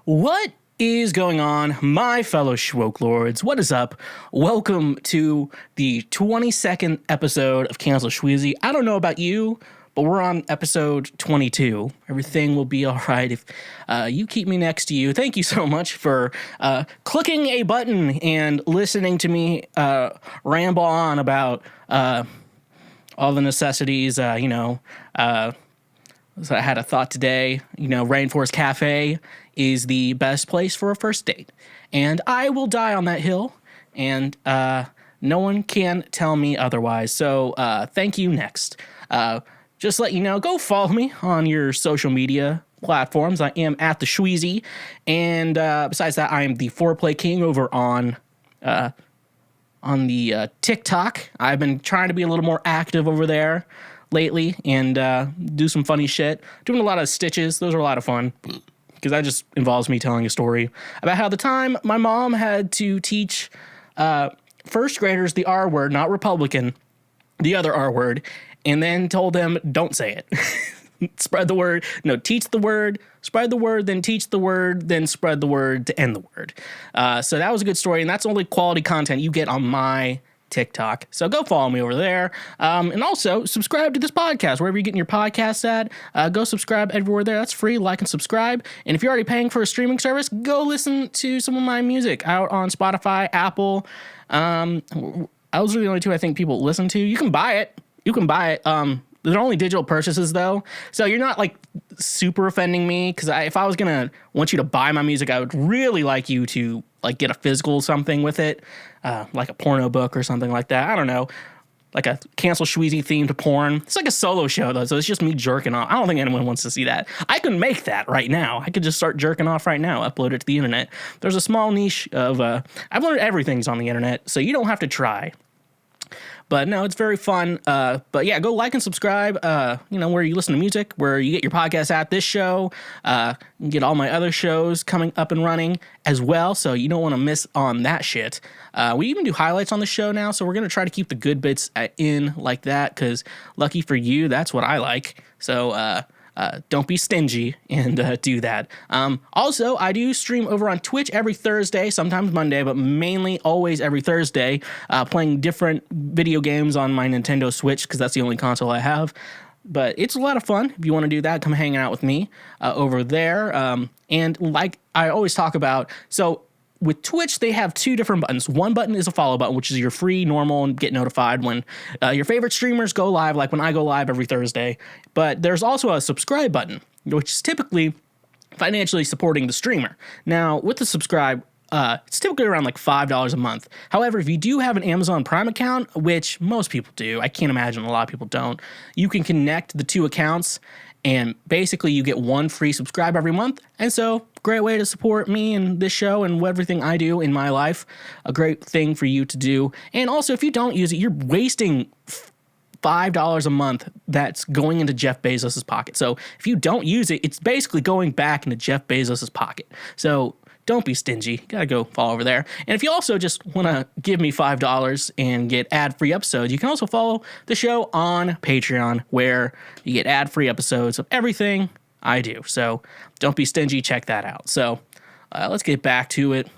What is going on, my fellow Schwoke Lords? What is up? Welcome to the 22nd episode of Cancel Schweezy. I don't know about you, but we're on episode 22. Everything will be all right if you keep me next to you. Thank you so much for clicking a button and listening to me ramble on about all the necessities, So I had a thought today, Rainforest Cafe is the best place for a first date. And I will die on that hill, and no one can tell me otherwise. So thank you, next. Just let you know, go follow me on your social media platforms. I am at the Schweezy. And besides that, I am the Foreplay King over on the TikTok. I've been trying to be a little more active over there lately and do some funny shit. Doing a lot of stitches. Those are a lot of fun because that just involves me telling a story about how the time my mom had to teach first graders the R word, not Republican, the other R word, and then told them, don't say it. Spread the word. No, teach the word, spread the word, then teach the word, then spread the word to end the word. So that was a good story, and that's only quality content you get on my TikTok. So go follow me over there. And also subscribe to this podcast, wherever you're getting your podcasts at. Go subscribe everywhere there. That's free. Like and subscribe. And if you're already paying for a streaming service, go listen to some of my music out on Spotify, Apple. Those are the only two I think people listen to. You can buy it. They're only digital purchases, though. So you're not, super offending me. Because if I was going to want you to buy my music, I would really like you to, get a physical something with it. Like a porno book or something like that. I don't know. Like a Cancel Schweezy themed porn. It's like a solo show, though. So it's just me jerking off. I don't think anyone wants to see that. I can make that right now. I could just start jerking off right now. Upload it to the internet. There's a small niche of... I've learned everything's on the internet. So you don't have to try. But no, it's very fun. But yeah, go like and subscribe, where you listen to music, where you get your podcast at. This show, you can get all my other shows coming up and running as well. So you don't want to miss on that shit. We even do highlights on the show now. So we're going to try to keep the good bits in like that. Because lucky for you, that's what I like. So, don't be stingy and do that. Also, I do stream over on Twitch every Thursday, sometimes Monday, but mainly always every Thursday, playing different video games on my Nintendo Switch because that's the only console I have. But it's a lot of fun. If you want to do that, come hang out with me over there. And like I always talk about, so with Twitch, they have two different buttons. One button is a follow button, which is your free, normal, and get notified when your favorite streamers go live, like when I go live every Thursday. But there's also a subscribe button, which is typically financially supporting the streamer. Now, with the subscribe, it's typically around $5 a month. However, if you do have an Amazon Prime account, which most people do, I can't imagine a lot of people don't, you can connect the two accounts and basically you get one free subscribe every month. And so, great way to support me and this show and everything I do in my life. A great thing for you to do. And also, if you don't use it, you're wasting $5 a month that's going into Jeff Bezos' pocket. So if you don't use it, it's basically going back into Jeff Bezos' pocket. So don't be stingy. You gotta go follow over there. And if you also just want to give me $5 and get ad-free episodes, you can also follow the show on Patreon, where you get ad-free episodes of everything I do. So don't be stingy. Check that out. So let's get back to it.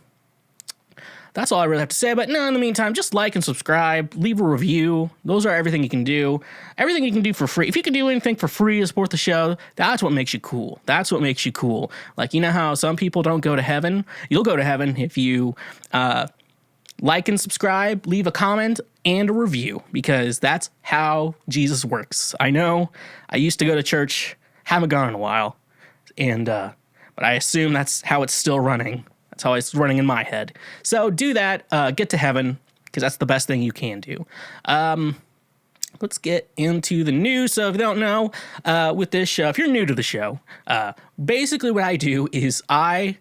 That's all I really have to say. But no, in the meantime, just like and subscribe, leave a review. Those are everything you can do. Everything you can do for free. If you can do anything for free to support the show, that's what makes you cool. That's what makes you cool. Like, you know how some people don't go to heaven? You'll go to heaven if you like and subscribe, leave a comment, and a review. Because that's how Jesus works. I know. I used to go to church. Haven't gone in a while. And but I assume that's how it's still running. That's how it's running in my head. So do that. Get to heaven, because that's the best thing you can do. Let's get into the news. So if you don't know, with this show, if you're new to the show, basically what I do is I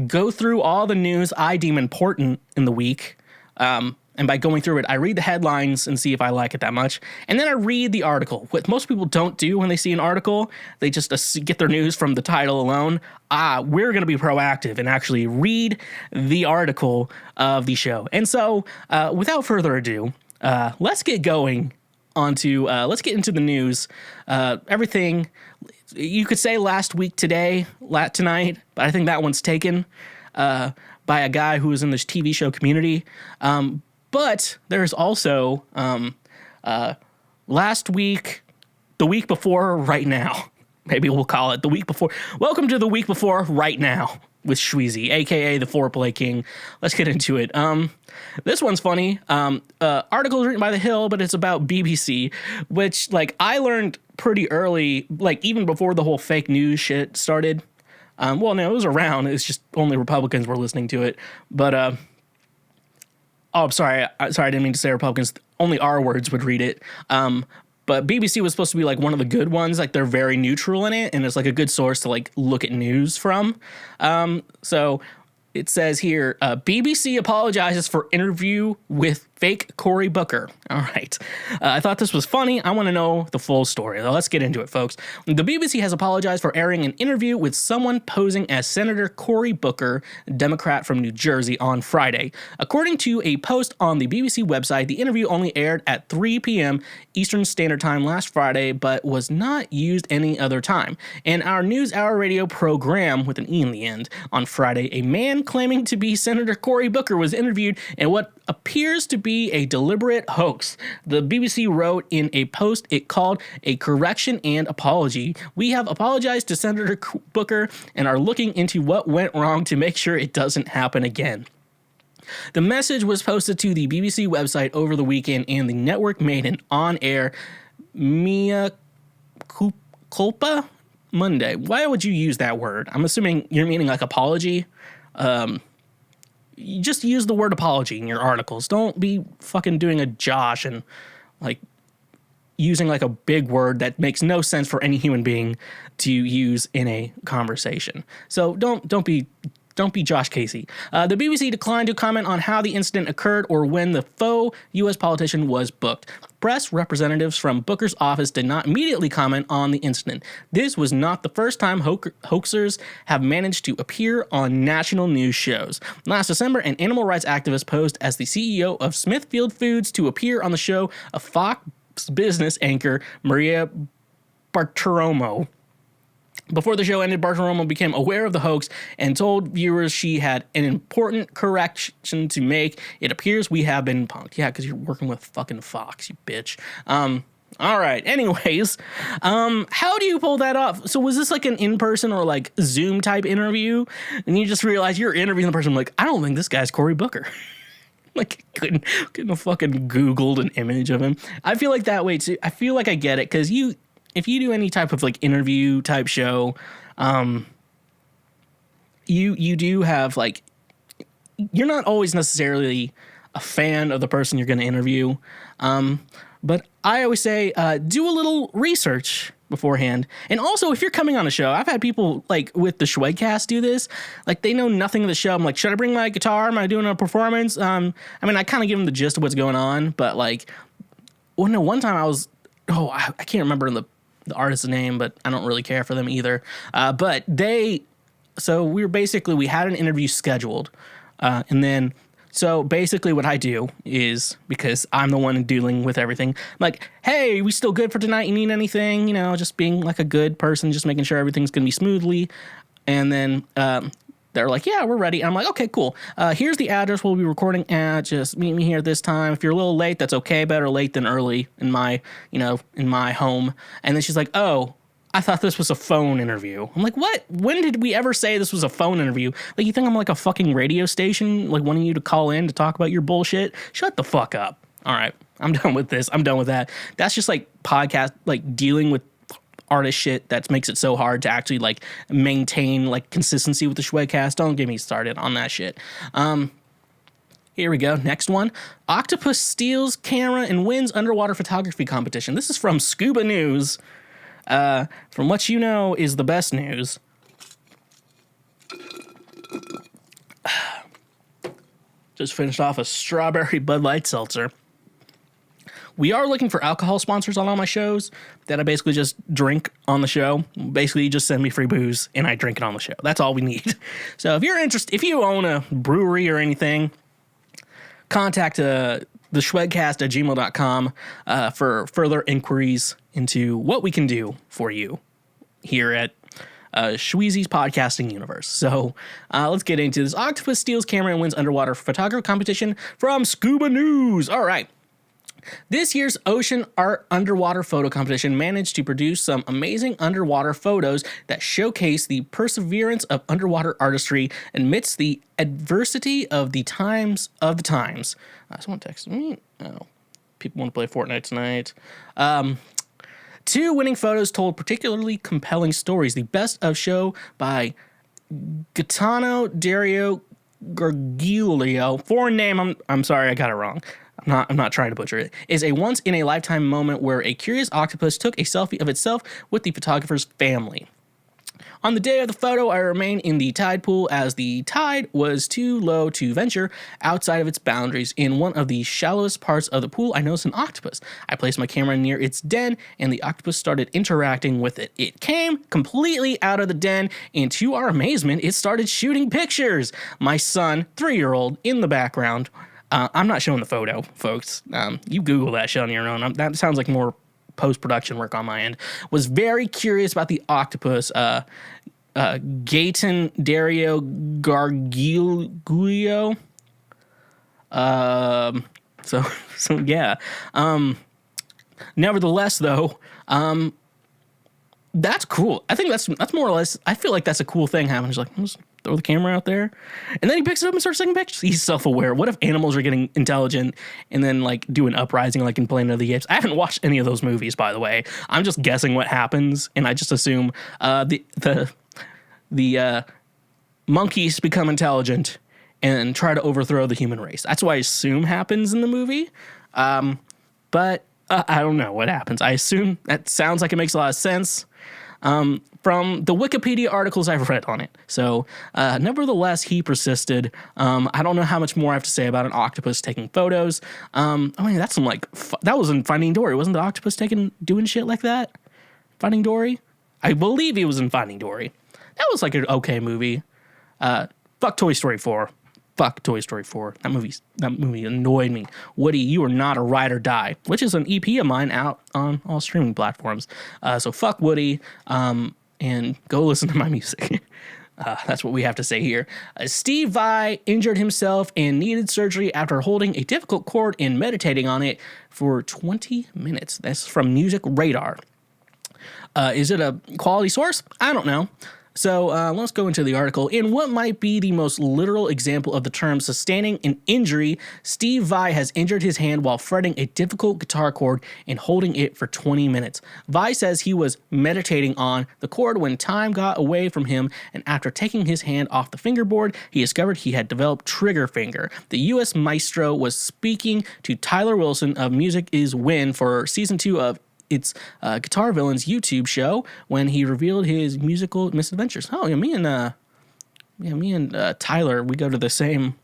go through all the news I deem important in the week. And by going through it, I read the headlines and see if I like it that much. And then I read the article. What most people don't do when they see an article, they just get their news from the title alone. We're going to be proactive and actually read the article of the show. And so, without further ado, let's get going let's get into the news. Everything you could say last week tonight, but I think that one's taken by a guy who is in this TV show Community. But there's also last week, the week before right now. Maybe we'll call it the week before. Welcome to the week before right now with Schweezy, a.k.a. the Foreplay King. Let's get into it. This one's funny. Article written by The Hill, but it's about BBC, which, like, I learned pretty early, like, even before the whole fake news shit started. Well, no, it was around. It's just only Republicans were listening to it. But, oh, I'm sorry. I didn't mean to say Republicans. Only our words would read it. But BBC was supposed to be like one of the good ones. Like, they're very neutral in it, and it's like a good source to like look at news from. So it says here, BBC apologizes for interview with fake Cory Booker. All right. I thought this was funny. I want to know the full story. Let's get into it, folks. The BBC has apologized for airing an interview with someone posing as Senator Cory Booker, Democrat from New Jersey, on Friday. According to a post on the BBC website, the interview only aired at 3 p.m. Eastern Standard Time last Friday, but was not used any other time. In our News Hour radio program, with an E in the end, on Friday, a man claiming to be Senator Cory Booker was interviewed in what appears to be a deliberate hoax. The BBC wrote in a post it called a correction and apology. We have apologized to Senator Booker and are looking into what went wrong to make sure it doesn't happen again. The message was posted to the BBC website over the weekend, and the network made an on-air mea culpa Monday. Why would you use that word? I'm assuming you're meaning like apology. You just use the word apology in your articles. Don't be fucking doing a Josh and like using like a big word that makes no sense for any human being to use in a conversation. So don't be Josh Casey. The BBC declined to comment on how the incident occurred or when the faux U.S. politician was booked. Press representatives from Booker's office did not immediately comment on the incident. This was not the first time hoaxers have managed to appear on national news shows. Last December, an animal rights activist posed as the CEO of Smithfield Foods to appear on the show of Fox Business anchor Maria Bartiromo. Before the show ended, Bartiromo became aware of the hoax and told viewers she had an important correction to make. It appears we have been punked. Yeah, because you're working with fucking Fox, you bitch. All right. Anyways, how do you pull that off? So was this like an in-person or like Zoom type interview? And you just realize you're interviewing the person like, I don't think this guy's Cory Booker. Like, couldn't have fucking Googled an image of him. I feel like that way too. I feel like I get it because if you do any type of like interview type show, you do have like, you're not always necessarily a fan of the person you're going to interview. But I always say, do a little research beforehand. And also, if you're coming on a show, I've had people like with the Schwegcast do this. Like, they know nothing of the show. I'm like, should I bring my guitar? Am I doing a performance? I mean, I kind of give them the gist of what's going on. But like, one time I was, I can't remember the artist's name, but I don't really care for them either. But we had an interview scheduled. And then, so basically what I do is, because I'm the one dealing with everything, I'm like, hey, we still good for tonight? You need anything? You know, just being like a good person, just making sure everything's going to be smoothly. And then, they're like, yeah, we're ready. And I'm like, okay, cool. Here's the address we'll be recording at. Just meet me here at this time. If you're a little late, that's okay. Better late than early in my home. And then she's like, oh, I thought this was a phone interview. I'm like, what? When did we ever say this was a phone interview? Like, you think I'm like a fucking radio station, like wanting you to call in to talk about your bullshit? Shut the fuck up. All right, I'm done with this. I'm done with that. That's just like podcast, like dealing with artist shit that makes it so hard to actually like maintain like consistency with the Schwegcast. Don't get me started on that shit. Here we go. Next one. Octopus steals camera and wins underwater photography competition. This is from Scuba News. From what you know is the best news. Just finished off a strawberry Bud Light seltzer. We are looking for alcohol sponsors on all my shows that I basically just drink on the show. Basically, you just send me free booze and I drink it on the show. That's all we need. So if you're interested, if you own a brewery or anything, contact the Schwegcast@gmail.com for further inquiries into what we can do for you here at Schweezy's podcasting universe. So let's get into this. Octopus steals camera and wins underwater photography competition from Scuba News. All right. This year's Ocean Art Underwater Photo Competition managed to produce some amazing underwater photos that showcase the perseverance of underwater artistry amidst the adversity of the times. Someone texted me. Oh, people want to play Fortnite tonight. Two winning photos told particularly compelling stories. The best of show by Gaetano Dario Gargiulio. Foreign name, I'm sorry, I got it wrong. I'm not trying to butcher it. Is a once in a lifetime moment where a curious octopus took a selfie of itself with the photographer's family. On the day of the photo, I remained in the tide pool as the tide was too low to venture outside of its boundaries. In one of the shallowest parts of the pool, I noticed an octopus. I placed my camera near its den, and the octopus started interacting with it. It came completely out of the den, and to our amazement, it started shooting pictures. My son, 3-year-old, in the background. I'm not showing the photo, folks. You Google that shit on your own. That sounds like more post-production work on my end. Was very curious about the octopus. Gaetan Dario Gargiulio. So yeah. Nevertheless, though, that's cool. I think that's more or less. I feel like that's a cool thing happening. He's like, just throw the camera out there, and then he picks it up and starts taking pictures. He's self-aware. What if animals are getting intelligent and then like do an uprising like in Planet of the Apes? I haven't watched any of those movies, by the way. I'm just guessing what happens, and I just assume the monkeys become intelligent and try to overthrow the human race. That's what I assume happens in the movie. But I don't know what happens. I assume that sounds like it makes a lot of sense. From the Wikipedia articles I've read on it. So, nevertheless, he persisted. I don't know how much more I have to say about an octopus taking photos. That's some that was in Finding Dory. Wasn't the octopus doing shit like that? Finding Dory? I believe he was in Finding Dory. That was like an okay movie. Fuck Toy Story 4. Fuck Toy Story 4. That movie annoyed me. Woody, you are not a ride or die, which is an EP of mine out on all streaming platforms. So fuck Woody, and go listen to my music. That's what we have to say here. Steve Vai injured himself and needed surgery after holding a difficult chord and meditating on it for 20 minutes. That's from Music Radar. Is it a quality source? I don't know. So let's go into the article. In what might be the most literal example of the term sustaining an injury, Steve Vai has injured his hand while fretting a difficult guitar chord and holding it for 20 minutes. Vai says he was meditating on the chord when time got away from him, and after taking his hand off the fingerboard, he discovered he had developed trigger finger. The U.S. maestro was speaking to Tyler Wilson of Music Is Win for Season 2 of its Guitar Villains YouTube show when he revealed his musical misadventures. Oh, yeah, me and Tyler, we go to the same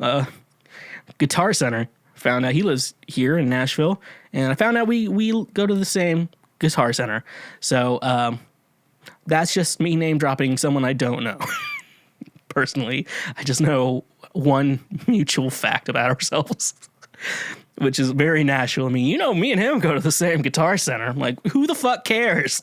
Guitar Center. Found out he lives here in Nashville, and I found out we go to the same Guitar Center. So that's just me name dropping someone I don't know. Personally, I just know one mutual fact about ourselves. Which is very Nashville. I mean, me and him go to the same Guitar Center. I'm like, who the fuck cares?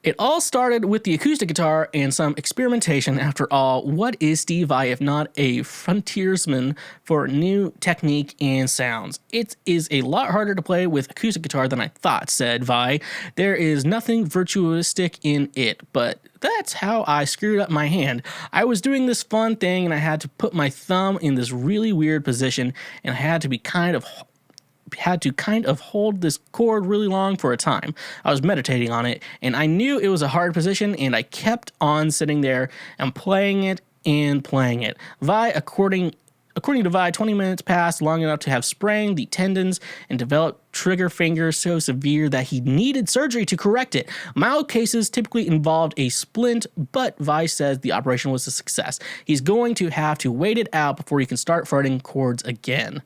It all started with the acoustic guitar and some experimentation. After all, what is Steve Vai if not a frontiersman for new technique and sounds? It is a lot harder to play with acoustic guitar than I thought, said Vai. There is nothing virtuosistic in it, but that's how I screwed up my hand. I was doing this fun thing and I had to put my thumb in this really weird position, and I had to kind of hold this chord really long for a time. I was meditating on it, and I knew it was a hard position, and I kept on sitting there and playing it and playing it. Vai, according to Vai, 20 minutes passed long enough to have sprained the tendons and developed trigger finger so severe that he needed surgery to correct it. Mild cases typically involved a splint, but Vai says the operation was a success. He's going to have to wait it out before he can start fretting chords again.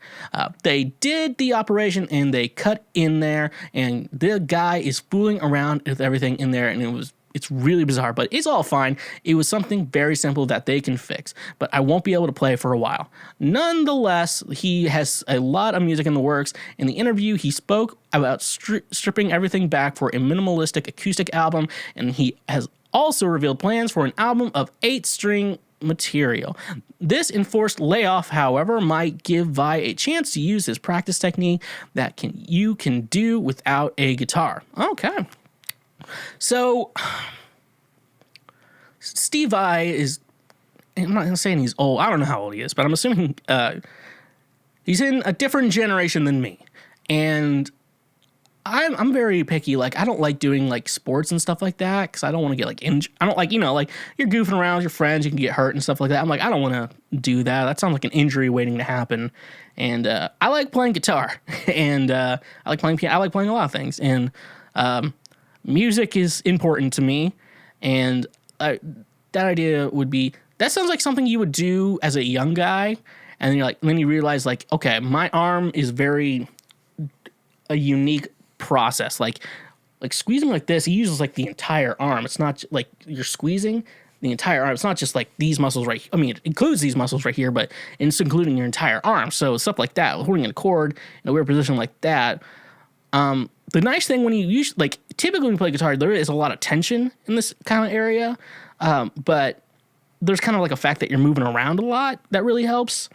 They did the operation and they cut in there, and the guy is fooling around with everything in there, and It's really bizarre, but it's all fine. It was something very simple that they can fix, but I won't be able to play for a while. Nonetheless, he has a lot of music in the works. In the interview, he spoke about stripping everything back for a minimalistic acoustic album, and he has also revealed plans for an album of 8-string material. This enforced layoff, however, might give Vai a chance to use his practice technique that you can do without a guitar. Okay. So, Steve Vai is, I'm not saying he's old. I don't know how old he is, but I'm assuming he's in a different generation than me. And I'm very picky. Like, I don't like doing, like, sports and stuff like that because I don't want to get, like, injured. I don't like, like, you're goofing around with your friends, you can get hurt and stuff like that. I'm like, I don't want to do that. That sounds like an injury waiting to happen. And I like playing guitar. And I like playing piano. I like playing a lot of things. And music is important to me, and that idea would be, that sounds like something you would do as a young guy, and then you realize, like, okay, my arm is a unique process. Like squeezing like this, he uses like the entire arm. It's not like you're squeezing the entire arm. It's not just like these muscles right here. I mean, it includes these muscles right here, but it's including your entire arm. So stuff like that, holding a chord in a weird position like that. The nice thing when you usually, like, typically when you play guitar, there is a lot of tension in this kind of area, but there's kind of like a fact that you're moving around a lot that really helps.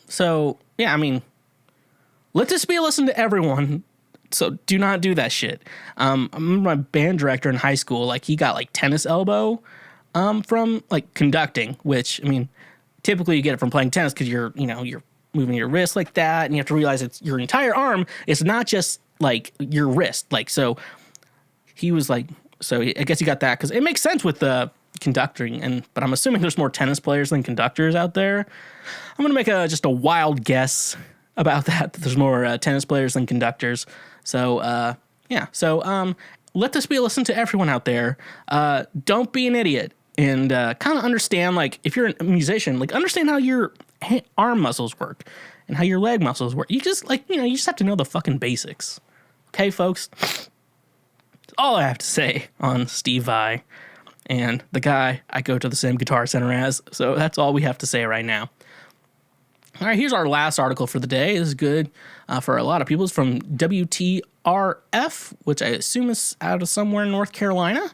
So, yeah, I mean, let this be a lesson to everyone, so do not do that shit. I remember my band director in high school, like, he got, like, tennis elbow from, like, conducting, which, I mean, typically you get it from playing tennis because you're moving your wrist like that, and you have to realize it's your entire arm. It's not just like your wrist. Like, so he was like, I guess he got that because it makes sense with the conducting. But I'm assuming there's more tennis players than conductors out there. I'm gonna make just a wild guess about that. There's more tennis players than conductors. So yeah. So let this be a lesson to everyone out there. Don't be an idiot, and kind of understand, like, if you're a musician, like, understand how your arm muscles work and how your leg muscles work. You just, like, you just have to know the fucking basics. Okay, folks? That's all I have to say on Steve Vai and the guy I go to the same guitar center as. So that's all we have to say right now. All right, here's our last article for the day. This is good for a lot of people. It's from WTRF, which I assume is out of somewhere in North Carolina.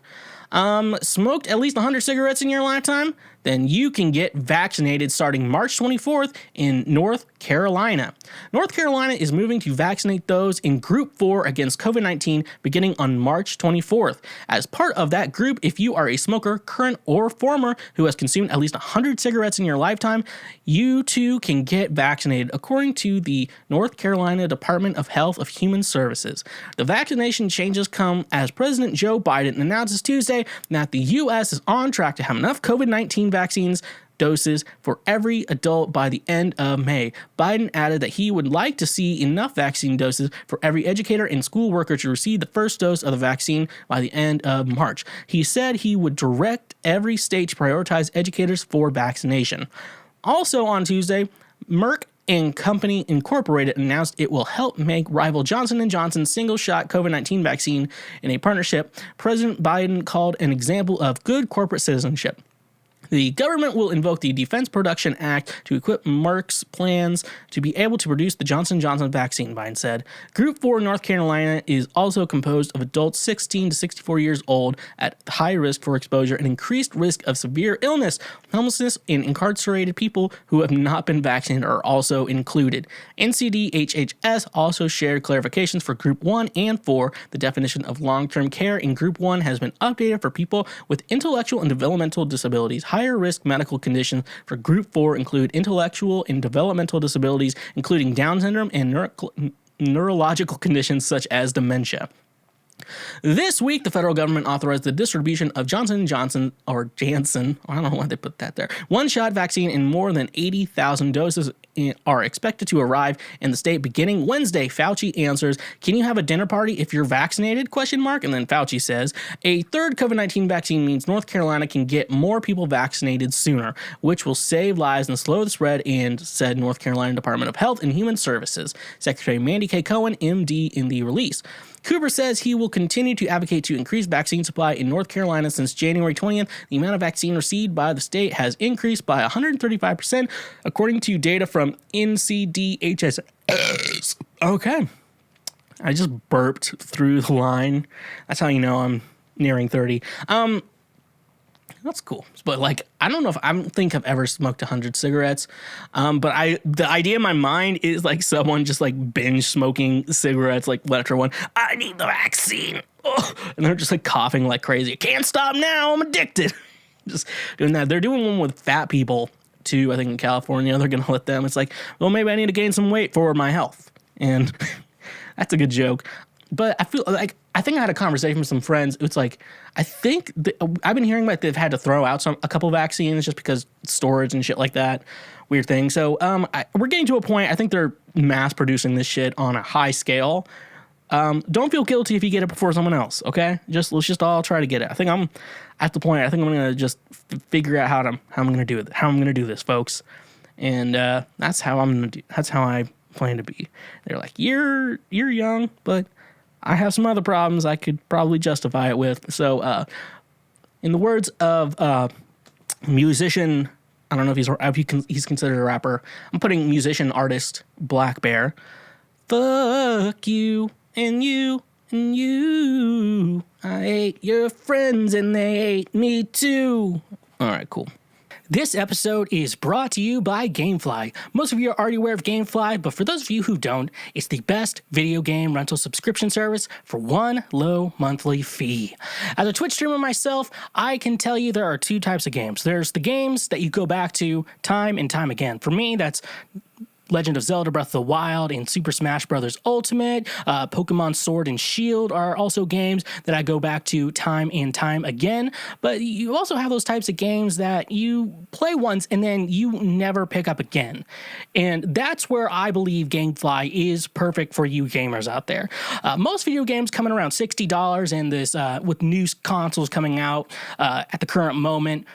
Smoked at least 100 cigarettes in your lifetime? Then you can get vaccinated starting March 24th in North Carolina. North Carolina is moving to vaccinate those in Group 4 against COVID-19 beginning on March 24th. As part of that group, if you are a smoker, current or former, who has consumed at least 100 cigarettes in your lifetime, you too can get vaccinated, according to the North Carolina Department of Health and Human Services. The vaccination changes come as President Joe Biden announces Tuesday that the U.S. is on track to have enough COVID-19 vaccines doses for every adult by the end of May. Biden added that he would like to see enough vaccine doses for every educator and school worker to receive the first dose of the vaccine by the end of March. He said he would direct every state to prioritize educators for vaccination. Also on Tuesday, Merck and Company Incorporated announced it will help make rival Johnson & Johnson's single-shot COVID-19 vaccine in a partnership President Biden called an example of good corporate citizenship. The government will invoke the Defense Production Act to equip Merck's plans to be able to produce the Johnson & Johnson vaccine, Biden said. Group 4 North Carolina is also composed of adults 16 to 64 years old at high risk for exposure and increased risk of severe illness, homelessness, and incarcerated people who have not been vaccinated are also included. NCDHHS also shared clarifications for Group 1 and 4. The definition of long-term care in Group 1 has been updated for people with intellectual and developmental disabilities. Higher risk medical conditions for Group 4 include intellectual and developmental disabilities, including Down syndrome and neurological conditions such as dementia. This week, the federal government authorized the distribution of Johnson & Johnson, or Janssen, I don't know why they put that there, one-shot vaccine in more than 80,000 doses are expected to arrive in the state beginning Wednesday. Fauci answers, "Can you have a dinner party if you're vaccinated?" ? And then Fauci says, "A third COVID-19 vaccine means North Carolina can get more people vaccinated sooner, which will save lives and slow the spread," and said North Carolina Department of Health and Human Services. Secretary Mandy K. Cohen, MD, in the release. Cooper says he will continue to advocate to increase vaccine supply in North Carolina. Since January 20th, the amount of vaccine received by the state has increased by 135%, according to data from NCDHS. Okay. I just burped through the line. That's how you know I'm nearing 30. That's cool. But like, I don't think I've ever smoked 100 cigarettes. But the idea in my mind is like someone just like binge smoking cigarettes, like one after one. I need the vaccine. Ugh. And they're just like coughing like crazy. I can't stop now. I'm addicted. Just doing that. They're doing one with fat people too. I think in California, they're going to let them. It's like, well, maybe I need to gain some weight for my health. And that's a good joke. But I feel like, I think I had a conversation with some friends. It's like, I think I've been hearing about they've had to throw out a couple vaccines just because storage and shit like that. Weird thing. So we're getting to a point, I think they're mass producing this shit on a high scale. Don't feel guilty if you get it before someone else, okay? Let's just all try to get it. I think I'm at the point, I think I'm going to just figure out how I'm going to do it, how I'm going to do this, folks. And that's how I plan to be. They're like, you're young, but I have some other problems I could probably justify it with. So, in the words of musician, I don't know if he's considered a rapper. I'm putting musician artist Black Bear. Fuck you and you and you. I hate your friends and they hate me too. All right, cool. This episode is brought to you by Gamefly. Most of you are already aware of Gamefly, but for those of you who don't, it's the best video game rental subscription service for one low monthly fee. As a Twitch streamer myself, I can tell you there are two types of games. There's the games that you go back to time and time again. For me, that's Legend of Zelda Breath of the Wild and Super Smash Bros. Ultimate, Pokemon Sword and Shield are also games that I go back to time and time again. But you also have those types of games that you play once and then you never pick up again. And that's where I believe Gamefly is perfect for you gamers out there. Most video games coming around $60 and this with new consoles coming out at the current moment,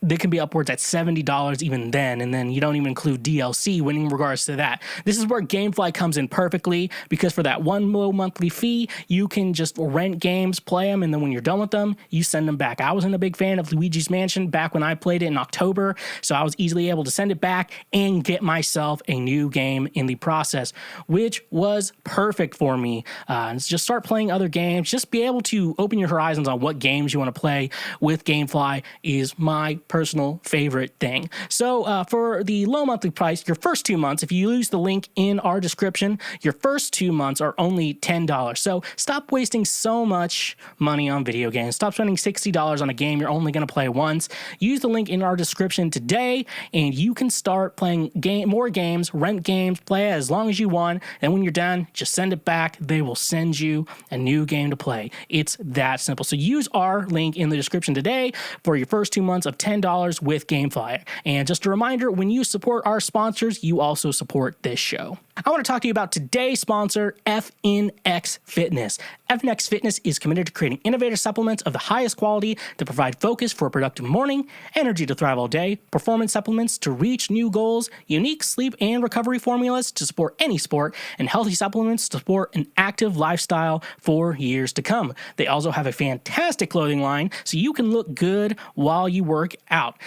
they can be upwards at $70 even then, and then you don't even include DLC in regards to that. This is where Gamefly comes in perfectly, because for that one low monthly fee, you can just rent games, play them, and then when you're done with them, you send them back. I wasn't a big fan of Luigi's Mansion back when I played it in October, so I was easily able to send it back and get myself a new game in the process, which was perfect for me. Just start playing other games, just be able to open your horizons on what games you want to play with Gamefly is my personal favorite thing. So for the low monthly price, your first 2 months, if you use the link in our description, your first 2 months are only $10. So stop wasting so much money on video games. Stop spending $60 on a game you're only going to play once. Use the link in our description today, and you can start playing more games, rent games, play as long as you want, and when you're done, just send it back. They will send you a new game to play. It's that simple. So use our link in the description today for your first 2 months of $10 with Gamefly. And just a reminder, when you support our sponsors, you also support this show. I want to talk to you about today's sponsor, FNX Fitness. FNX Fitness is committed to creating innovative supplements of the highest quality to provide focus for a productive morning, energy to thrive all day, performance supplements to reach new goals, unique sleep and recovery formulas to support any sport, and healthy supplements to support an active lifestyle for years to come. They also have a fantastic clothing line so you can look good while you work out.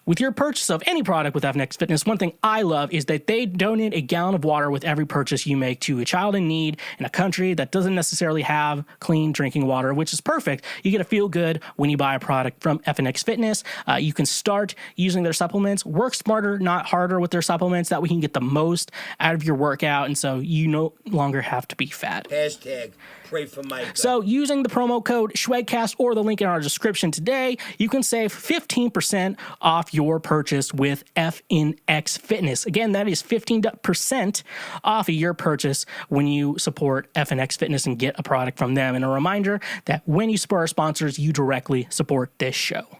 With your purchase of any product with FNX Fitness, one thing I love is that they donate a gallon of water with every purchase you make to a child in need in a country that doesn't necessarily have clean drinking water, which is perfect. You get to feel good when you buy a product from FNX Fitness. You can start using their supplements, work smarter, not harder with their supplements. That way you can get the most out of your workout, and so you no longer have to be fat. Hashtag pray for Mike. So using the promo code SHWEGCAST or the link in our description today, you can save 15% off your purchase with FNX Fitness. Again, that is 15% off of your purchase when you support FNX Fitness and get a product from them. And a reminder that when you support our sponsors, you directly support this show.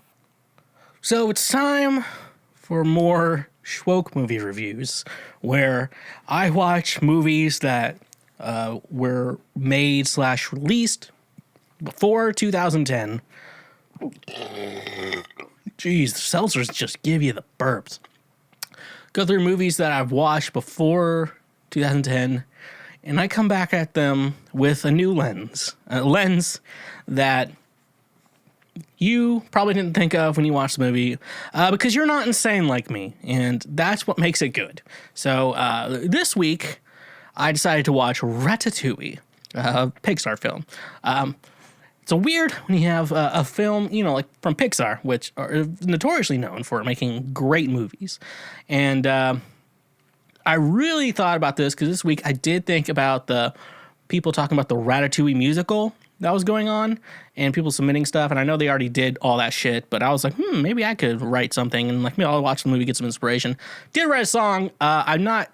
So it's time for more Schwoke movie reviews, where I watch movies that were made/released before 2010. Jeez, the seltzers just give you the burps. Go through movies that I've watched before 2010 and I come back at them with a new lens, a lens that you probably didn't think of when you watched the movie, because you're not insane like me, and that's what makes it good. So this week, I decided to watch Ratatouille, a Pixar film. It's a weird when you have a film, like from Pixar, which are notoriously known for making great movies. And I really thought about this because this week I did think about the people talking about the Ratatouille musical that was going on and people submitting stuff. And I know they already did all that shit, but I was like, maybe I could write something and maybe I'll watch the movie, get some inspiration. Did write a song. I'm not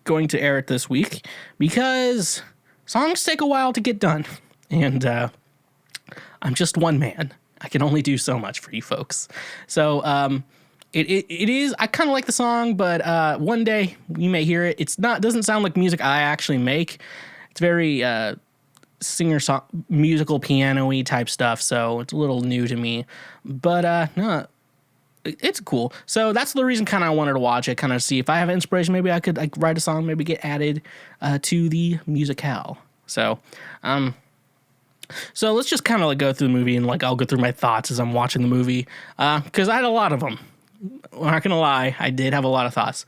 going to air it this week because songs take a while to get done. And I'm just one man. I can only do so much for you folks. So it is, I kind of like the song, but one day you may hear it. Doesn't sound like music I actually make. It's very singer-song, musical, piano-y type stuff, so it's a little new to me. But no, it's cool. So that's the reason kind of I wanted to watch it, kind of see if I have inspiration. Maybe I could write a song, maybe get added to the musicale. So let's just kind of go through the movie and I'll go through my thoughts as I'm watching the movie, because I had a lot of them. I'm not gonna lie, I did have a lot of thoughts.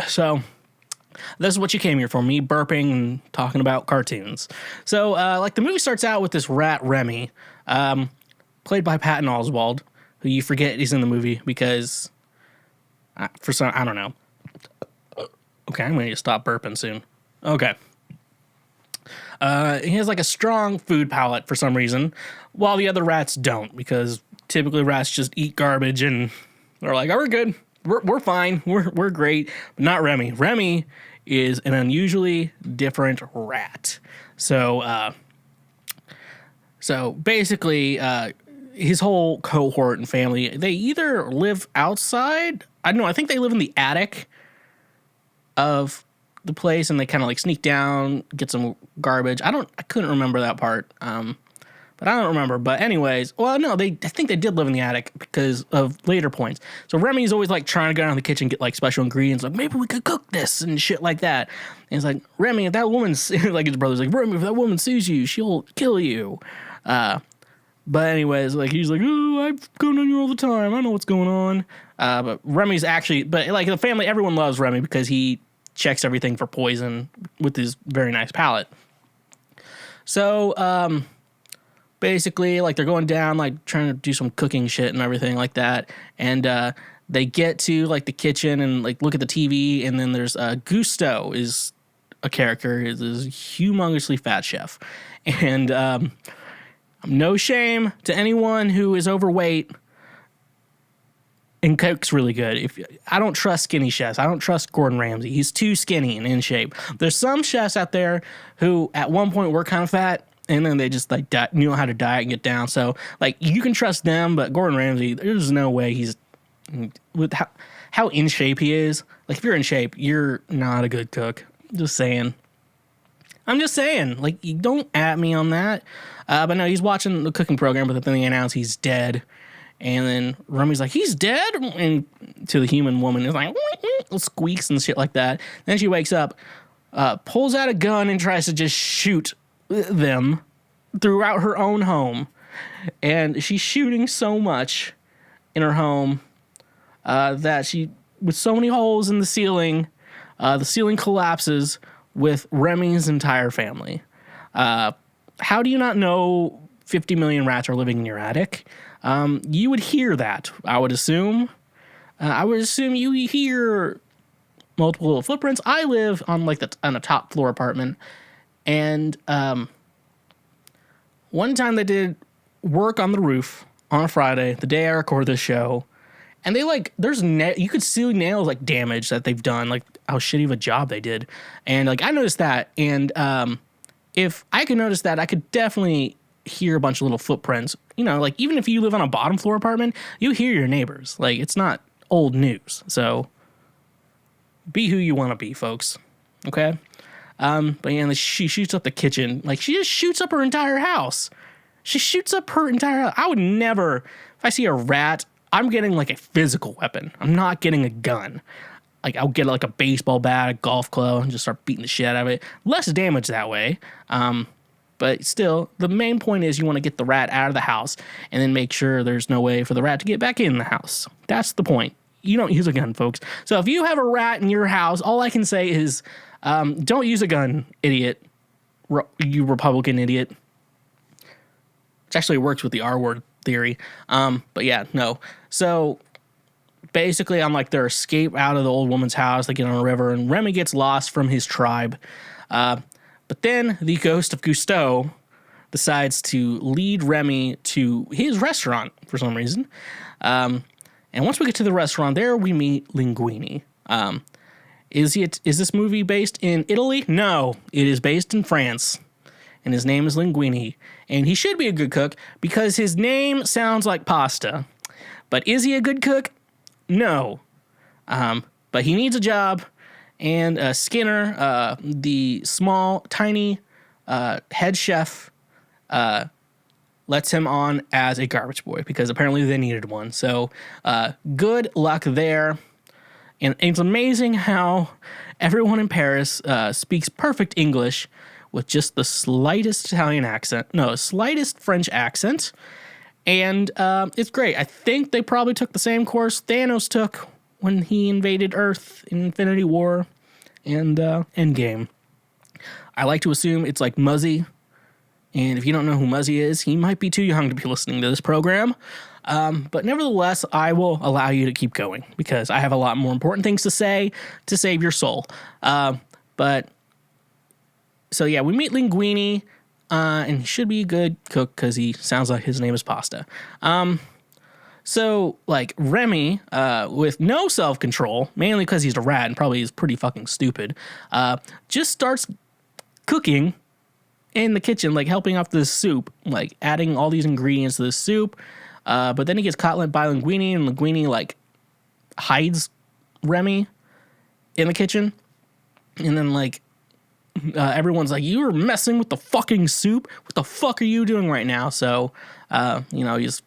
So this is what you came here for, me burping and talking about cartoons. So the movie starts out with this rat Remy, played by Patton Oswalt, who you forget is in the movie because for some, I don't know. Okay, I'm gonna stop burping soon. Okay. He has a strong food palate for some reason, while the other rats don't, because typically rats just eat garbage and they're like, oh, we're good. We're fine. We're great. But not Remy. Remy is an unusually different rat. So basically, his whole cohort and family, they either live outside. I don't know. I think they live in the attic of the place, and they kind of sneak down, get some garbage. I couldn't remember that part. But I don't remember. But anyways, well, no, I think they did live in the attic because of later points. So Remy's always trying to go down in the kitchen, get special ingredients, maybe we could cook this and shit like that. And it's like, Remy, if that woman's his brother's Remy, if that woman sees you, she'll kill you. But anyways, he's oh, I go down here all the time. I know what's going on. But Remy's actually, the family, everyone loves Remy because he checks everything for poison with his very nice palate. So, basically, they're going down, trying to do some cooking shit and everything like that. And they get to, the kitchen and, look at the TV. And then there's Gusto is a character. Is this humongously fat chef. And no shame to anyone who is overweight and cooks really good. I don't trust skinny chefs. I don't trust Gordon Ramsay. He's too skinny and in shape. There's some chefs out there who at one point were kind of fat, and then they just knew how to diet and get down. So you can trust them, but Gordon Ramsay, there's no way he's with how in shape he is. If you're in shape, you're not a good cook. Just saying. I'm just saying. You don't at me on that. But no, he's watching the cooking program, but then they announce he's dead. And then Remy's he's dead? And to the human woman, it's squeaks and shit like that. Then she wakes up, pulls out a gun and tries to just shoot them throughout her own home. And she's shooting so much in her home that she, with so many holes in the ceiling collapses with Remy's entire family. How do you not know 50 million rats are living in your attic? You would hear that, I would assume. You hear multiple footprints. I live on on a top floor apartment, and one time they did work on the roof on a Friday, the day I record this show, and they there's you could see nails damage that they've done, how shitty of a job they did, and I noticed that, and if I could notice that, I could definitely hear a bunch of little footprints. Even if you live on a bottom floor apartment, you hear your neighbors. It's not old news. So be who you want to be, folks. Okay? But yeah, she shoots up the kitchen. She just shoots up her entire house. She shoots up her entire house. I would never, if I see a rat, I'm getting a physical weapon. I'm not getting a gun. like I'll get like a baseball bat, a golf club, and just start beating the shit out of it. Less damage that way. But still, the main point is you want to get the rat out of the house and then make sure there's no way for the rat to get back in the house. That's the point. You don't use a gun, folks. So if you have a rat in your house, all I can say is don't use a gun, idiot. You Republican idiot. Which actually works with the R-word theory. But yeah, no. So basically, on like their escape out of the old woman's house, they get on a river, and Remy gets lost from his tribe. But then the ghost of Cousteau decides to lead Remy to his restaurant for some reason. And once we get to the restaurant, there we meet Linguine. Is this movie based in Italy? No, it is based in France. And his name is Linguine. And he should be a good cook because his name sounds like pasta. But is he a good cook? No. But he needs a job. And Skinner, the small, tiny head chef, lets him on as a garbage boy because apparently they needed one. So good luck there. And it's amazing how everyone in Paris speaks perfect English with just the slightest Italian accent. No, slightest French accent. And it's great. I think they probably took the same course Thanos took when he invaded Earth in Infinity War and Endgame. I like to assume it's like Muzzy. And if you don't know who Muzzy is, he might be too young to be listening to this program. But nevertheless, I will allow you to keep going because I have a lot more important things to say to save your soul. So yeah, we meet Linguine, and he should be a good cook because he sounds like his name is Pasta. So, like, Remy, with no self-control, mainly because he's a rat and probably is pretty fucking stupid, just starts cooking in the kitchen, like, helping off this soup, like, adding all these ingredients to this soup, but then he gets caught by Linguine, and Linguine, like, hides Remy in the kitchen, and then, like, everyone's like, you were messing with the fucking soup? What the fuck are you doing right now? So, he's,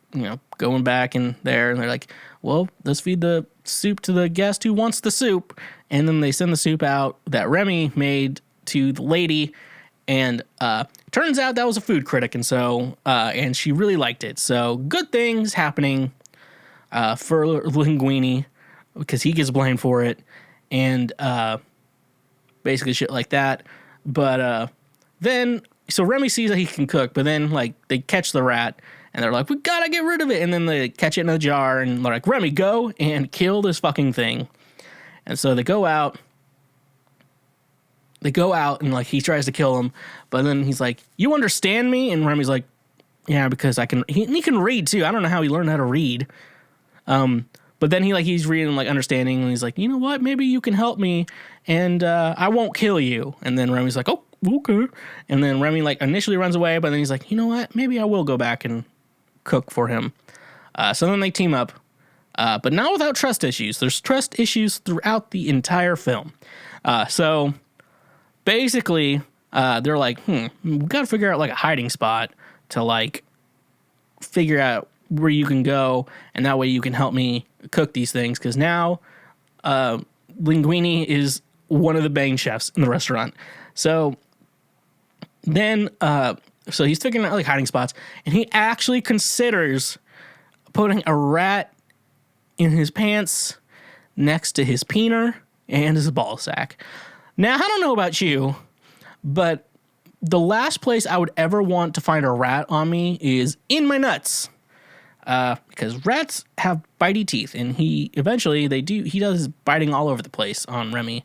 going back in there, and they're like, well, let's feed the soup to the guest who wants the soup. And then they send the soup out that Remy made to the lady, and turns out that was a food critic, and so, and she really liked it. So, good things happening for Linguine, because he gets blamed for it, and basically shit like that. But then, so Remy sees that he can cook, but then, like, they catch the rat, and they're like, we gotta get rid of it. And then they catch it in a jar, and they're like, Remy, go and kill this fucking thing. And so they go out, and, like, he tries to kill him, but then he's like, you understand me? And Remy's like, yeah, because I can, he can read, too. I don't know how he learned how to read. But then he's reading, like, understanding, and he's like, you know what? Maybe you can help me, and I won't kill you. And then Remy's like, oh, okay. And then Remy, like, initially runs away, but then he's like, you know what? Maybe I will go back and cook for him. So then they team up, but not without trust issues. There's trust issues throughout the entire film. So basically, they're like, we got to figure out, like, a hiding spot to, like, figure out where you can go, and that way you can help me cook these things, because now Linguine is one of the bang chefs in the restaurant. So then, so he's figuring out, like, hiding spots, and he actually considers putting a rat in his pants next to his peener and his ball sack. Now, I don't know about you, but the last place I would ever want to find a rat on me is in my nuts. Because rats have bitey teeth, and he does biting all over the place on Remy,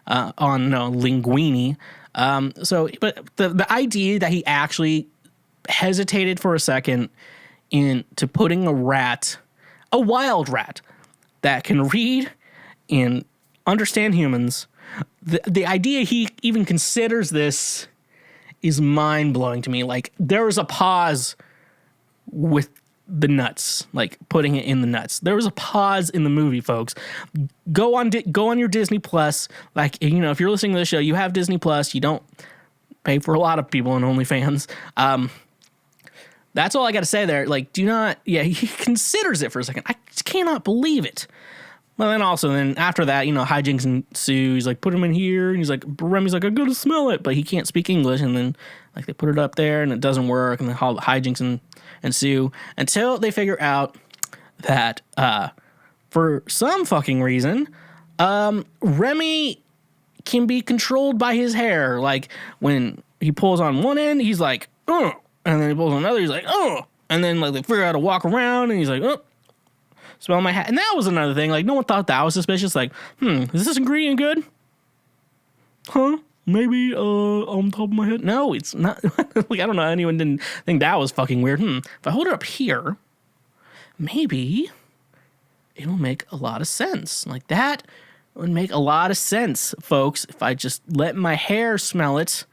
Linguine. But the idea that he actually hesitated for a second into putting a wild rat that can read and understand humans, the idea he even considers this is mind-blowing to me. Like, there was a pause with the nuts, like putting it in the nuts. There was a pause in the movie, folks. Go on your Disney Plus. Like, if you're listening to the show, you have Disney Plus. You don't pay for a lot of people on OnlyFans. That's all I got to say there. Like, he considers it for a second. I just cannot believe it. Well, then after that, hijinks ensue. He's like, put him in here. And he's like, Remy's like, I'm going to smell it. But he can't speak English. And then like they put it up there and it doesn't work. And then hijinks ensue until they figure out that for some fucking reason, Remy can be controlled by his hair. Like when he pulls on one end, he's like, oh. And then he pulls on another, he's like, oh. And then like they figure out how to walk around and he's like, oh. Smell my hat. And that was another thing. Like, no one thought that was suspicious. Like, is this ingredient good? Huh? Maybe on top of my head? No, it's not. Like, I don't know. Anyone didn't think that was fucking weird. If I hold it up here, maybe it'll make a lot of sense. Like, that would make a lot of sense, folks. If I just let my hair smell it,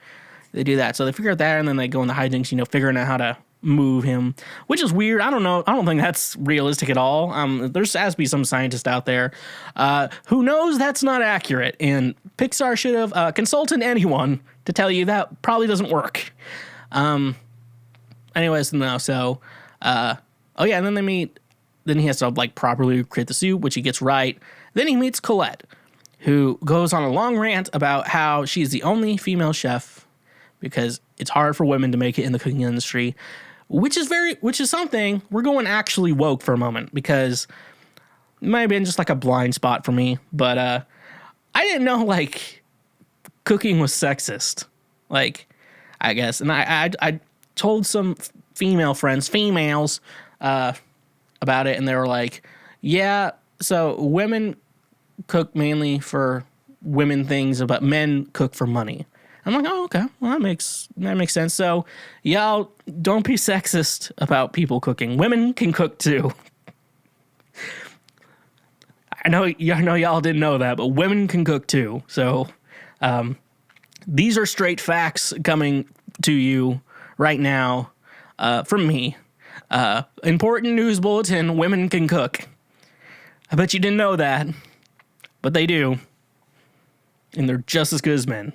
they do that. So they figure out that, and then they go in the hijinks, figuring out how to move him, which is weird. I don't know. I don't think that's realistic at all. There's has to be some scientist out there who knows that's not accurate, and Pixar should have consulted anyone to tell you that probably doesn't work. Anyways, no. So, and then they meet. Then he has to like properly create the suit, which he gets right. Then he meets Colette, who goes on a long rant about how she's the only female chef because it's hard for women to make it in the cooking industry. Which is something we're going actually woke for a moment, because it might have been just like a blind spot for me, but I didn't know like cooking was sexist, like I guess, and I told some females about it, and they were like, yeah, so women cook mainly for women things, but men cook for money. I'm like, oh, okay. Well, that makes sense. So, y'all, don't be sexist about people cooking. Women can cook too. I know y'all didn't know that, but women can cook too. So, these are straight facts coming to you right now from me. Important news bulletin: women can cook. I bet you didn't know that, but they do, and they're just as good as men.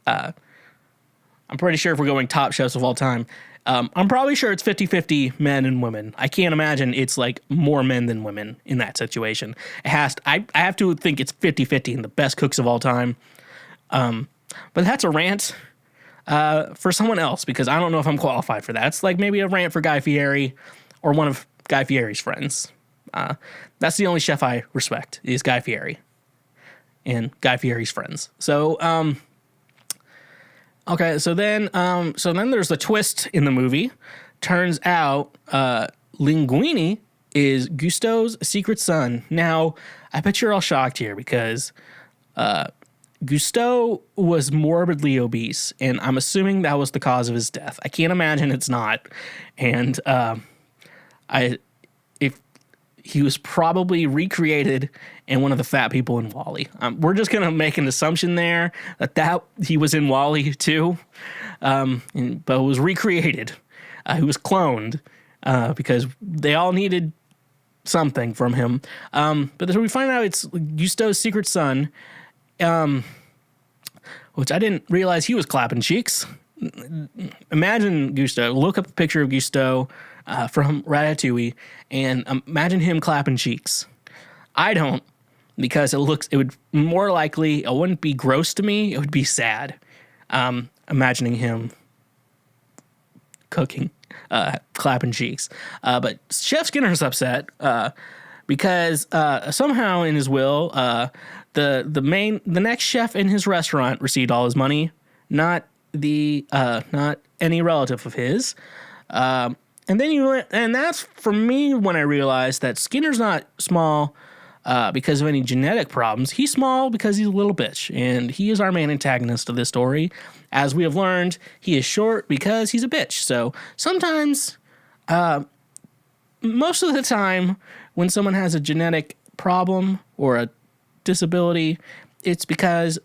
I'm pretty sure if we're going top chefs of all time, I'm probably sure it's 50-50 men and women. I can't imagine it's like more men than women in that situation. I have to think it's 50-50 in the best cooks of all time. But that's a rant for someone else, because I don't know if I'm qualified for that. It's like maybe a rant for Guy Fieri or one of Guy Fieri's friends. That's the only chef I respect, is Guy Fieri and Guy Fieri's friends. So, okay, so then there's the twist in the movie. Turns out Linguine is Gusteau's secret son. Now, I bet you're all shocked here, because Gusteau was morbidly obese, and I'm assuming that was the cause of his death. I can't imagine it's not. And he was probably recreated in one of the fat people in WALL-E. We're just going to make an assumption there that he was in WALL-E too, but it was recreated. He was cloned because they all needed something from him. But we find out it's Gusteau's secret son, which I didn't realize he was clapping cheeks. Imagine Gusteau. Look up a picture of Gusteau from Ratatouille and imagine him clapping cheeks. I don't, because it would more likely, it wouldn't be gross to me, it would be sad. Imagining him cooking, clapping cheeks. But Chef Skinner's upset because somehow in his will, the next chef in his restaurant received all his money, not any relative of his. And that's for me when I realized that Skinner's not small because of any genetic problems. He's small because he's a little bitch, and he is our main antagonist of this story. As we have learned, he is short because he's a bitch. So sometimes, most of the time, when someone has a genetic problem or a disability, it's because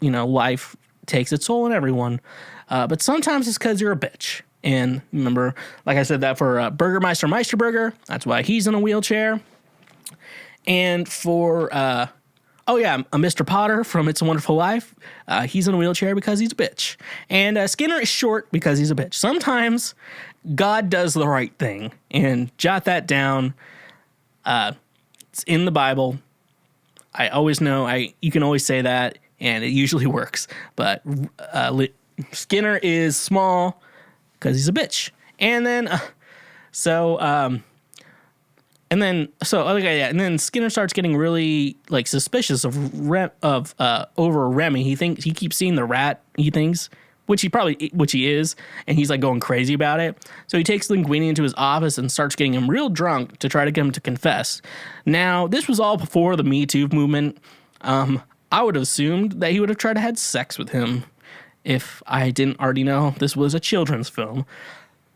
life takes its toll on everyone. But sometimes it's because you're a bitch. And remember, like I said that for Burgermeister Meisterburger, that's why he's in a wheelchair. And for, a Mr. Potter from It's a Wonderful Life, he's in a wheelchair because he's a bitch. And Skinner is short because he's a bitch. Sometimes God does the right thing, and jot that down. It's in the Bible. I always know. You can always say that, and it usually works. But Skinner is small because he's a bitch. And then, and then Skinner starts getting really like suspicious of over Remy. He keeps seeing the rat. He thinks, which he is, and he's like going crazy about it. So he takes Linguine into his office and starts getting him real drunk to try to get him to confess. Now, this was all before the Me Too movement. I would have assumed that he would have tried to have sex with him if I didn't already know this was a children's film.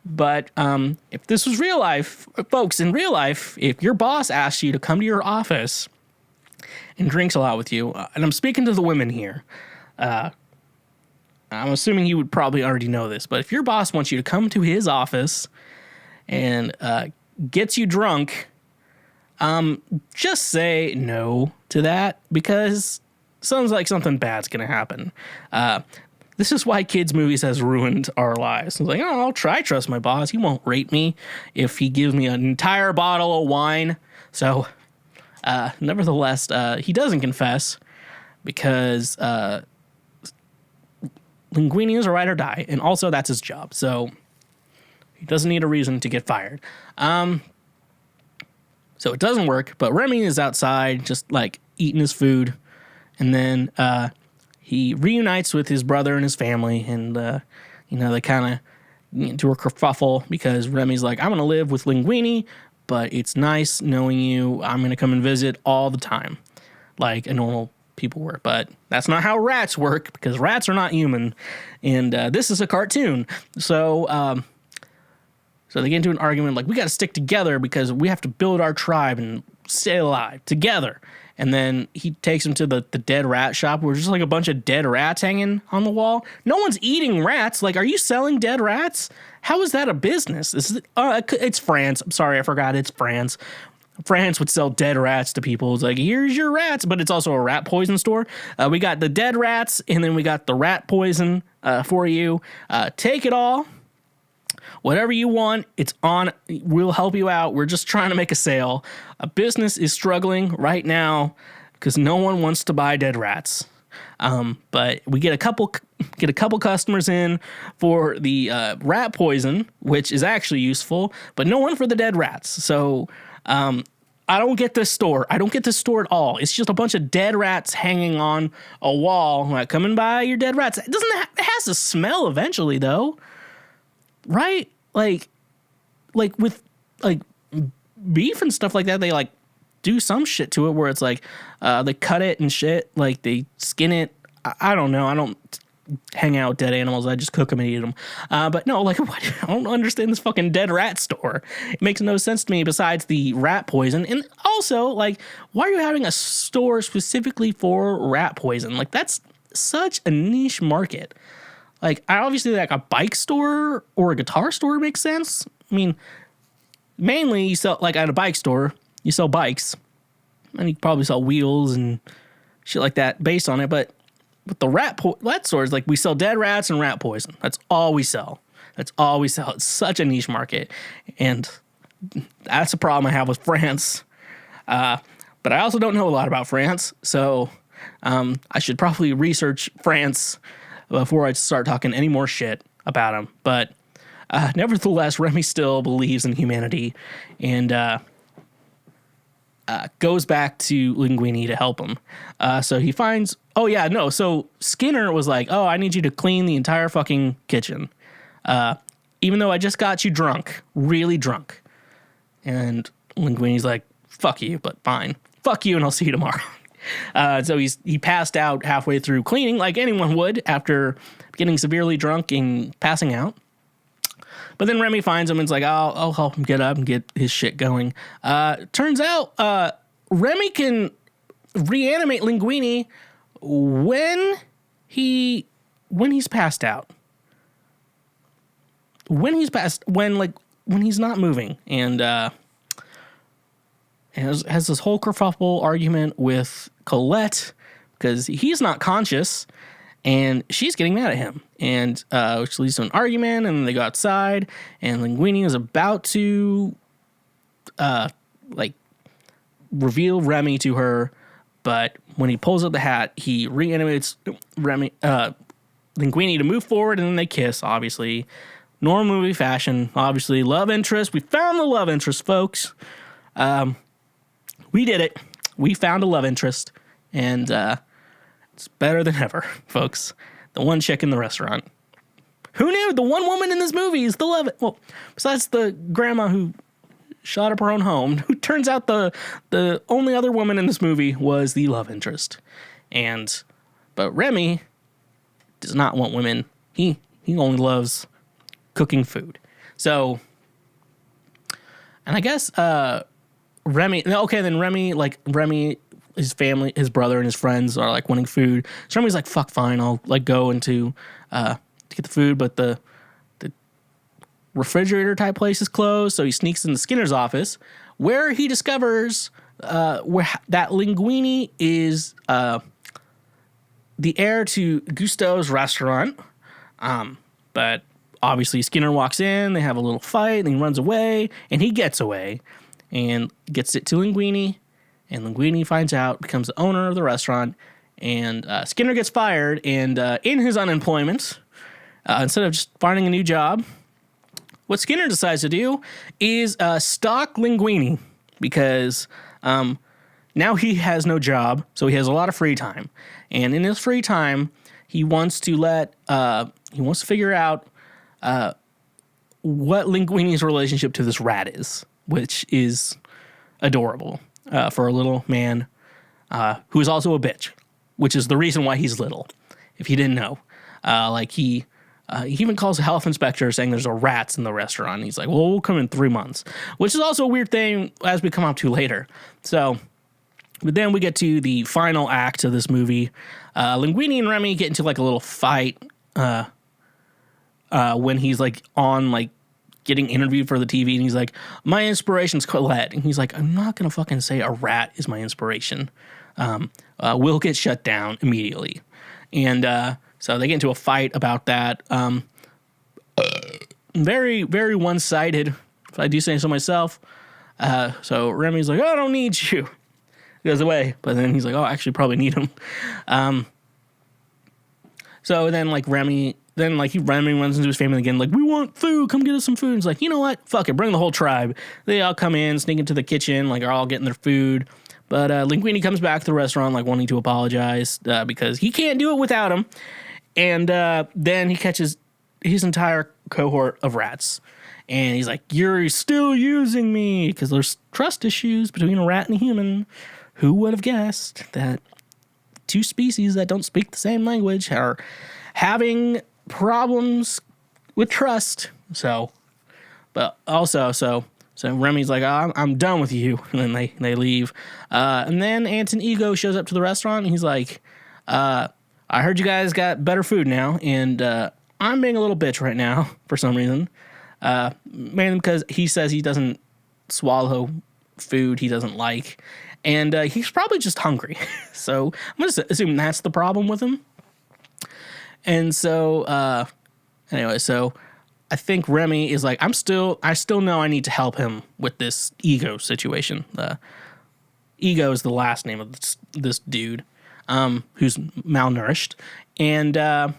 But if this was real life, folks, in real life, if your boss asks you to come to your office and drinks a lot with you, and I'm speaking to the women here, I'm assuming you would probably already know this, but if your boss wants you to come to his office and gets you drunk, just say no to that, because sounds like something bad's going to happen. This is why kids' movies has ruined our lives. It's like, oh, I'll trust my boss. He won't rape me if he gives me an entire bottle of wine. So, nevertheless, he doesn't confess because Linguine is a ride or die, and also that's his job. So he doesn't need a reason to get fired. So it doesn't work, but Remy is outside just like eating his food, and then he reunites with his brother and his family, and they kind of do a kerfuffle because Remy's like, I'm going to live with Linguine, but it's nice knowing you. I'm going to come and visit all the time like a normal people work. But that's not how rats work, because rats are not human, and this is a cartoon. So they get into an argument like, we got to stick together because we have to build our tribe and stay alive together. And then he takes him to the dead rat shop where there's just like a bunch of dead rats hanging on the wall. No one's eating rats. Like, are you selling dead rats? How is that a business? It's France. I'm sorry, I forgot. It's France. France would sell dead rats to people. It's like, here's your rats, but it's also a rat poison store. We got the dead rats, and then we got the rat poison for you. Take it all. Whatever you want, it's on. We'll help you out. We're just trying to make a sale. A business is struggling right now because no one wants to buy dead rats. But we get a couple customers in for the rat poison, which is actually useful, but no one for the dead rats. So I don't get this store. I don't get this store at all. It's just a bunch of dead rats hanging on a wall. Like, come and buy your dead rats. It has to smell eventually, though. Right? Like with like beef and stuff like that, they like do some shit to it where it's like they cut it and shit, like they skin it. I don't know. I don't hang out with dead animals. I just cook them and eat them. But no, like, what? I don't understand this fucking dead rat store. It makes no sense to me besides the rat poison. And also, like, why are you having a store specifically for rat poison? Like, that's such a niche market. Like, obviously, like a bike store or a guitar store makes sense. I mean, mainly you sell, like at a bike store, you sell bikes. And you probably sell wheels and shit like that based on it. But with the rat stores, like, we sell dead rats and rat poison. That's all we sell. It's such a niche market. And that's a problem I have with France. But I also don't know a lot about France. So I should probably research France before I start talking any more shit about him. But nevertheless, Remy still believes in humanity and goes back to Linguine to help him. So he finds, so Skinner was like, oh, I need you to clean the entire fucking kitchen. Even though I just got you drunk, really drunk. And Linguine's like, fuck you, but fine. Fuck you, and I'll see you tomorrow. So he passed out halfway through cleaning, like anyone would after getting severely drunk and passing out. But then Remy finds him and is like, I'll help him get up and get his shit going. Turns out Remy can reanimate Linguine when he's passed out. When he's not moving, and has this whole kerfuffle argument with Colette because he's not conscious and she's getting mad at him, and which leads to an argument, and then they go outside and Linguine is about to reveal Remy to her, but when he pulls up the hat, he reanimates Remy, Linguine to move forward, and then they kiss, obviously. Normal movie fashion, obviously. Love interest. We found the love interest, folks. We did it. We found a love interest, and it's better than ever, folks. The one chick in the restaurant. Who knew? The one woman in this movie is the love. Well, besides the grandma who shot up her own home, who turns out the only other woman in this movie was the love interest. But Remy does not want women. He only loves cooking food. So, and I guess Remy. Okay, then Remy, his family, his brother, and his friends are like wanting food. So Remy's like, "Fuck, fine, I'll like go into to get the food," but the refrigerator type place is closed. So he sneaks into Skinner's office, where he discovers that Linguine is the heir to Gusteau's restaurant. But obviously Skinner walks in, they have a little fight, and he runs away, and he gets away and gets it to Linguine, and Linguine finds out, becomes the owner of the restaurant, and Skinner gets fired, and in his unemployment, instead of just finding a new job, what Skinner decides to do is stalk Linguine, because now he has no job, so he has a lot of free time. And in his free time, he wants to figure out what Linguine's relationship to this rat is, which is adorable for a little man who is also a bitch, which is the reason why he's little, if you didn't know. He even calls a health inspector saying there's a rats in the restaurant. He's like, well, we'll come in 3 months, which is also a weird thing as we come up to later. So, but then we get to the final act of this movie. Linguine and Remy get into like a little fight when he's like on like getting interviewed for the TV, and he's like, my inspiration's Colette. And he's like, I'm not going to fucking say a rat is my inspiration. We'll get shut down immediately. And so they get into a fight about that. Very, very one-sided, if I do say so myself. So Remy's like, oh, I don't need you. Goes away, but then he's like, oh, I actually probably need him. So then Remy runs into his family again, like, we want food, come get us some food. And he's like, you know what, fuck it, bring the whole tribe. They all come in, sneak into the kitchen, like, are all getting their food. But Linguine comes back to the restaurant, like, wanting to apologize because he can't do it without him. And then he catches his entire cohort of rats. And he's like, you're still using me, because there's trust issues between a rat and a human. Who would have guessed that two species that don't speak the same language are having problems with trust? So Remy's like, oh, I'm done with you. And then they leave. And then Anton Ego shows up to the restaurant, and he's like, I heard you guys got better food now, and I'm being a little bitch right now for some reason. Mainly because he says he doesn't swallow food he doesn't like. And he's probably just hungry. So I'm going to assume that's the problem with him. And so, anyway, so I think Remy is like, I still know I need to help him with this Ego situation. Ego is the last name of this dude who's malnourished. And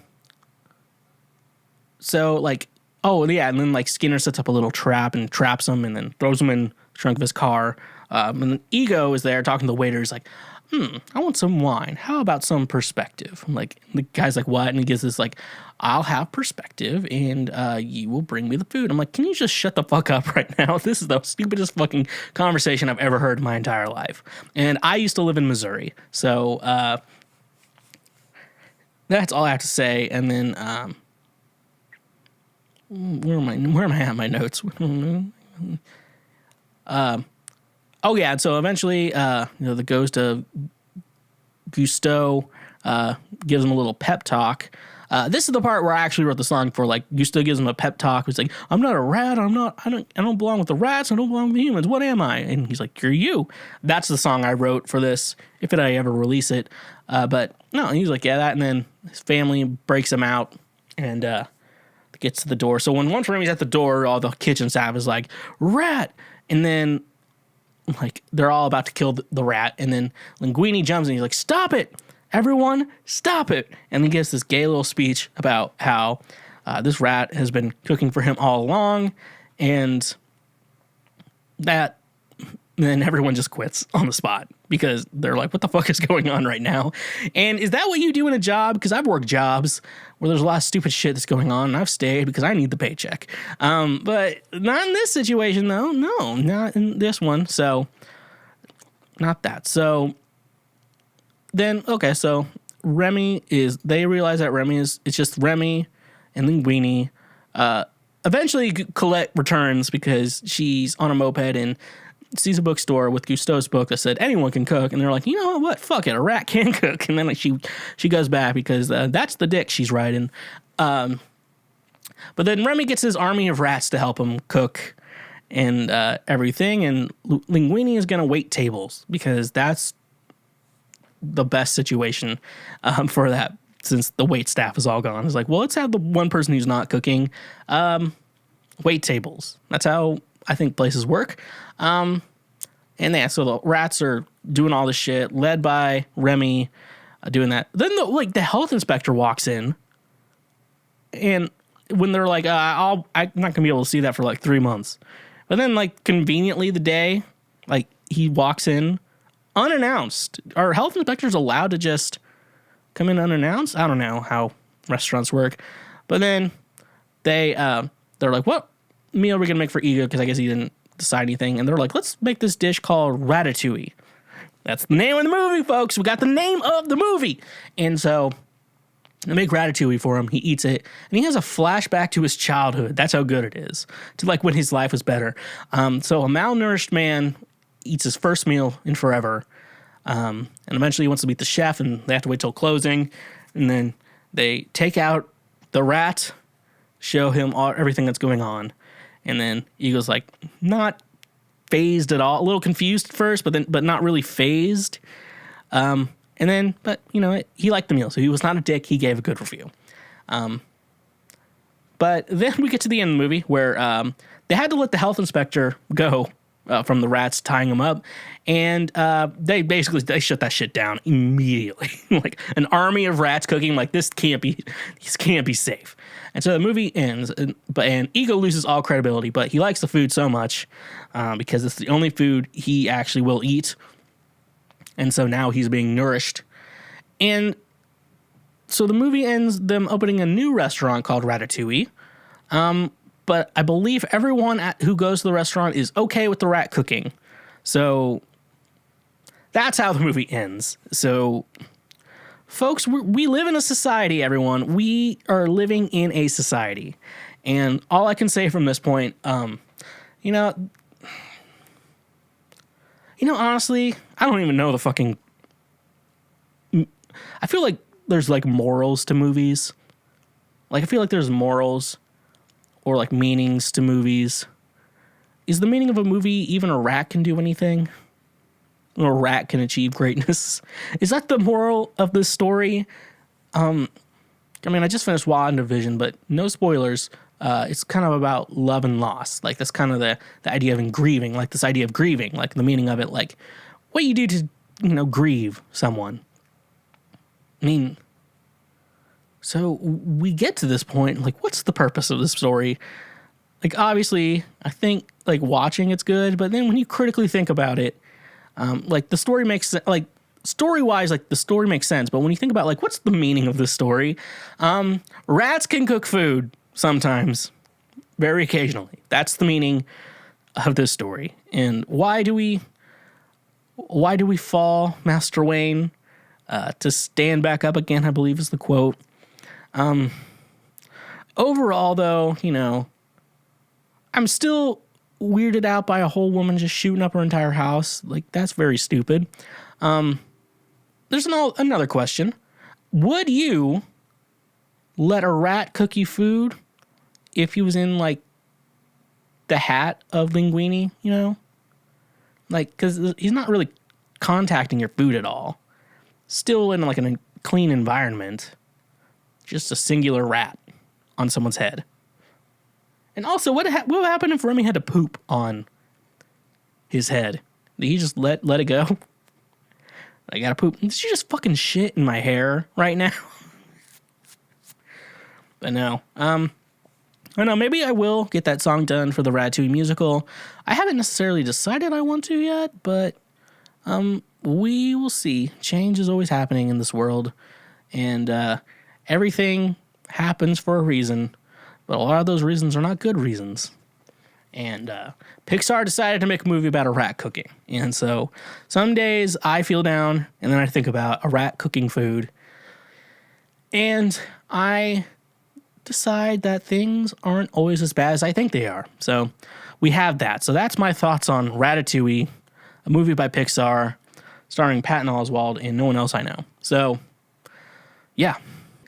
so, like, oh, yeah, and then, like, Skinner sets up a little trap and traps him and then throws him in the trunk of his car. And then Ego is there talking to the waiter. He's like, I want some wine. How about some perspective? I'm like, the guy's like, what? And he gives this, like, I'll have perspective and you will bring me the food. I'm like, can you just shut the fuck up right now? This is the stupidest fucking conversation I've ever heard in my entire life. And I used to live in Missouri. So that's all I have to say. And then where am I at my notes? Oh yeah, and so eventually, the ghost of Gusteau gives him a little pep talk. This is the part where I actually wrote the song for. Like, Gusteau gives him a pep talk. He's like, "I'm not a rat. I don't belong with the rats. I don't belong with the humans. What am I?" And he's like, "You're you." That's the song I wrote for this, if I ever release it. But no, he's like, "Yeah, that." And then his family breaks him out and gets to the door. So once Remy's at the door, all the kitchen staff is like, "Rat!" And then like they're all about to kill the rat, and then Linguine jumps and he's like, "Stop it, everyone, stop it!" And he gives this gay little speech about how this rat has been cooking for him all along, and that. And then everyone just quits on the spot because they're like, what the fuck is going on right now? And is that what you do in a job? Because I've worked jobs where there's a lot of stupid shit that's going on, and I've stayed because I need the paycheck. But not in this situation, though. No, not in this one. So, not that. So, then, okay, so they realize that it's just Remy and Linguine. Eventually, Colette returns because she's on a moped and sees a bookstore with Gusteau's book that said anyone can cook, and they're like, you know what, fuck it, a rat can cook. And then like she goes back because that's the dick she's riding. But then Remy gets his army of rats to help him cook and everything, and Linguine is gonna wait tables because that's the best situation for that, since the wait staff is all gone. It's like, well, let's have the one person who's not cooking wait tables. That's how I think places work. And yeah, so the rats are doing all this shit, led by Remy, doing that. Then the health inspector walks in, and when they're like, I'm not gonna be able to see that for like 3 months. But then like conveniently the day, like he walks in unannounced. Are health inspectors allowed to just come in unannounced? I don't know how restaurants work. But then they're like, what meal are we gonna make for Ego? Because I guess he didn't decide anything. And they're like, let's make this dish called Ratatouille. That's the name of the movie, folks. We got the name of the movie. And so they make Ratatouille for him. He eats it, and he has a flashback to his childhood. That's how good it is, to like when his life was better. So a malnourished man eats his first meal in forever. And eventually he wants to meet the chef, and they have to wait till closing. And then they take out the rat, show him everything that's going on. And then Eagle's like not phased at all, a little confused at first, but not really phased. But you know, he liked the meal, so he was not a dick. He gave a good review. But then we get to the end of the movie where they had to let the health inspector go from the rats tying him up, and they shut that shit down immediately. Like an army of rats cooking. Like this can't be safe. And so the movie ends, and Ego loses all credibility, but he likes the food so much because it's the only food he actually will eat. And so now he's being nourished. And so the movie ends them opening a new restaurant called Ratatouille. But I believe everyone who goes to the restaurant is okay with the rat cooking. So that's how the movie ends. So folks, we live in a society, everyone. We are living in a society. And all I can say from this point, honestly, I don't even know the fucking... I feel like there's like morals to movies. Like I feel like there's morals or like meanings to movies. Is the meaning of a movie even a rat can do anything? Or a rat can achieve greatness? Is that the moral of this story? I just finished WandaVision, but no spoilers. It's kind of about love and loss. Like that's kind of the idea of grieving, like this idea of grieving, like the meaning of it, like what you do to, grieve someone. I mean, so we get to this point, like what's the purpose of this story? Like obviously, I think like watching it's good, but then when you critically think about it, like the story makes like story-wise, like the story makes sense, but when you think about like what's the meaning of this story, rats can cook food sometimes, very occasionally. That's the meaning of this story. And why do we fall, Master Wayne, to stand back up again, I believe is the quote. Overall, though, I'm still weirded out by a whole woman just shooting up her entire house. Like, that's very stupid. There's another question. Would you let a rat cook you food if he was in, like, the hat of Linguine, Like, because he's not really contacting your food at all. Still in, like, a clean environment. Just a singular rat on someone's head. And also, what would happen if Remy had to poop on his head? Did he just let it go? I gotta poop. Did you just fucking shit in my hair right now? But no. I don't know. Maybe I will get that song done for the Ratatouille musical. I haven't necessarily decided I want to yet, but we will see. Change is always happening in this world, and everything happens for a reason, but a lot of those reasons are not good reasons. And Pixar decided to make a movie about a rat cooking. And so some days I feel down, and then I think about a rat cooking food. And I decide that things aren't always as bad as I think they are. So we have that. So that's my thoughts on Ratatouille, a movie by Pixar, starring Patton Oswalt and no one else I know. So, yeah.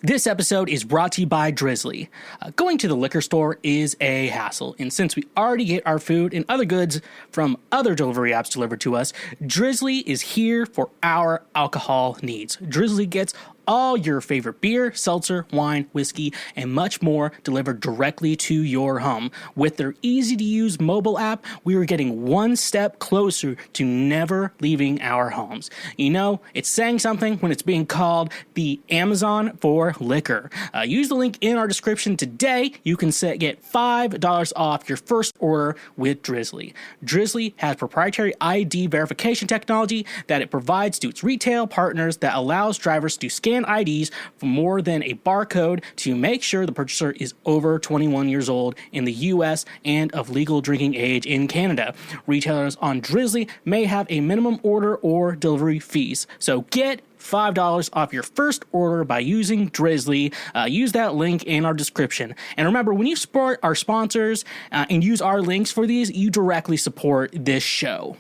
This episode is brought to you by Drizzly. Going to the liquor store is a hassle, and since we already get our food and other goods from other delivery apps delivered to us, Drizzly is here for our alcohol needs. Drizzly gets all your favorite beer, seltzer, wine, whiskey, and much more delivered directly to your home. With their easy-to-use mobile app, we are getting one step closer to never leaving our homes. You know, it's saying something when it's being called the Amazon for liquor. Use the link in our description today. You can get $5 off your first order with Drizzly. Drizzly has proprietary ID verification technology that it provides to its retail partners that allows drivers to scan IDs for more than a barcode to make sure the purchaser is over 21 years old in the US and of legal drinking age in Canada. Retailers on Drizzly may have a minimum order or delivery fees. So get $5 off your first order by using Drizzly. Use that link in our description. And remember, when you support our sponsors and use our links for these, you directly support this show.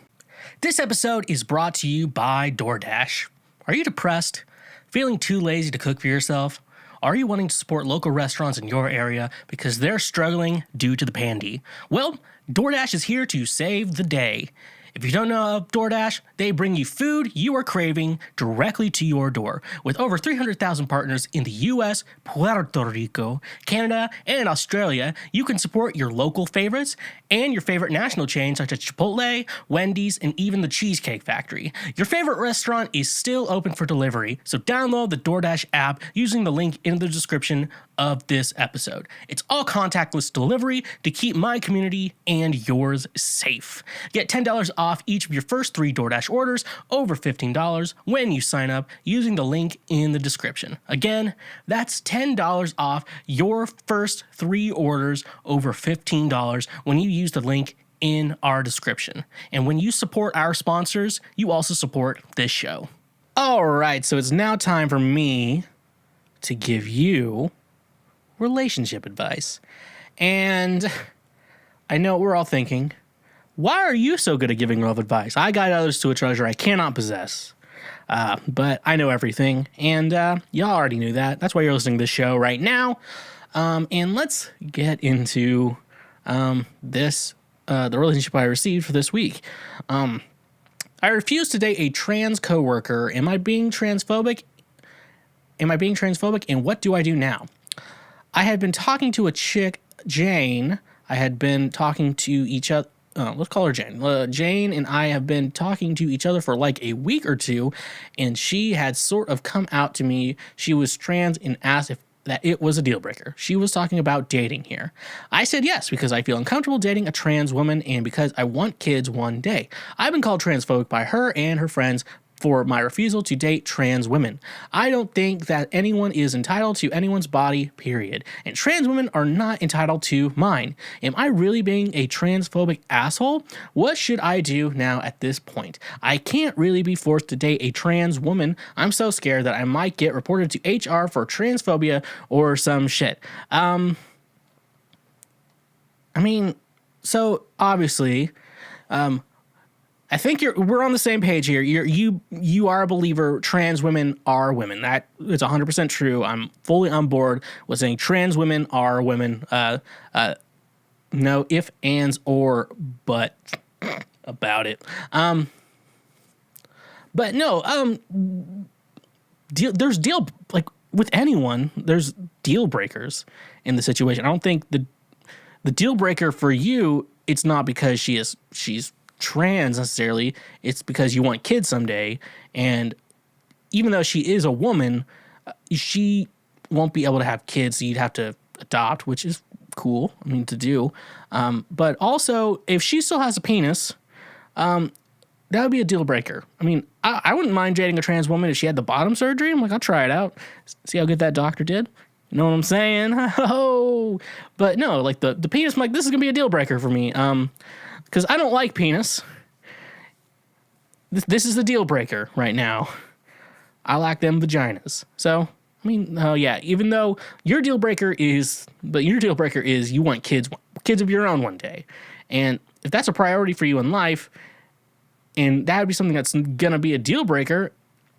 This episode is brought to you by DoorDash. Are you depressed? Feeling too lazy to cook for yourself? Are you wanting to support local restaurants in your area because they're struggling due to the pandy? Well, DoorDash is here to save the day. If you don't know of DoorDash, they bring you food you are craving directly to your door. With over 300,000 partners in the US, Puerto Rico, Canada, and Australia, you can support your local favorites and your favorite national chains such as Chipotle, Wendy's, and even the Cheesecake Factory. Your favorite restaurant is still open for delivery, so download the DoorDash app using the link in the description of this episode. It's all contactless delivery to keep my community and yours safe. Get $10 off each of your first 3 DoorDash orders over $15 when you sign up using the link in the description. Again, that's $10 off your first 3 orders over $15 when you use the link in our description. And when you support our sponsors, you also support this show. All right, so it's now time for me to give you relationship advice. And I know what we're all thinking. Why are you so good at giving love advice? I guide others to a treasure I cannot possess. But I know everything, and y'all already knew that. That's why you're listening to this show right now. And let's get into the relationship I received for this week. I refuse to date a trans coworker. Am I being transphobic? And what do I do now? I had been talking to a chick, Jane. I had been talking to each other. Let's call her Jane. Jane and I have been talking to each other for like a week or two, and she had sort of come out to me. She was trans and asked if that it was a deal breaker. She was talking about dating here. I said yes, because I feel uncomfortable dating a trans woman and because I want kids one day. I've been called transphobic by her and her friends for my refusal to date trans women. I don't think that anyone is entitled to anyone's body, period. And trans women are not entitled to mine. Am I really being a transphobic asshole? What should I do now at this point? I can't really be forced to date a trans woman. I'm so scared that I might get reported to HR for transphobia or some shit. So obviously, I think we're on the same page here. You are a believer trans women are women. That is 100% true. I'm fully on board with saying trans women are women. No if, ands, or but about it. But no, there's with anyone, there's deal breakers in the situation. I don't think the deal breaker for you, it's not because she's trans necessarily. It's because you want kids someday. And even though she is a woman, she won't be able to have kids. So you'd have to adopt, which is cool, I mean, to do. But also, if she still has a penis, that would be a deal breaker. I mean, I wouldn't mind dating a trans woman if she had the bottom surgery. I'm like, I'll try it out. See how good that doctor did. You know what I'm saying? Oh, but no, like the penis, I'm like, this is going to be a deal breaker for me. Because I don't like penis. This is the deal breaker right now. I like them vaginas. So, I mean, yeah, even though your deal breaker is you want kids of your own one day. And if that's a priority for you in life, and that would be something that's going to be a deal breaker,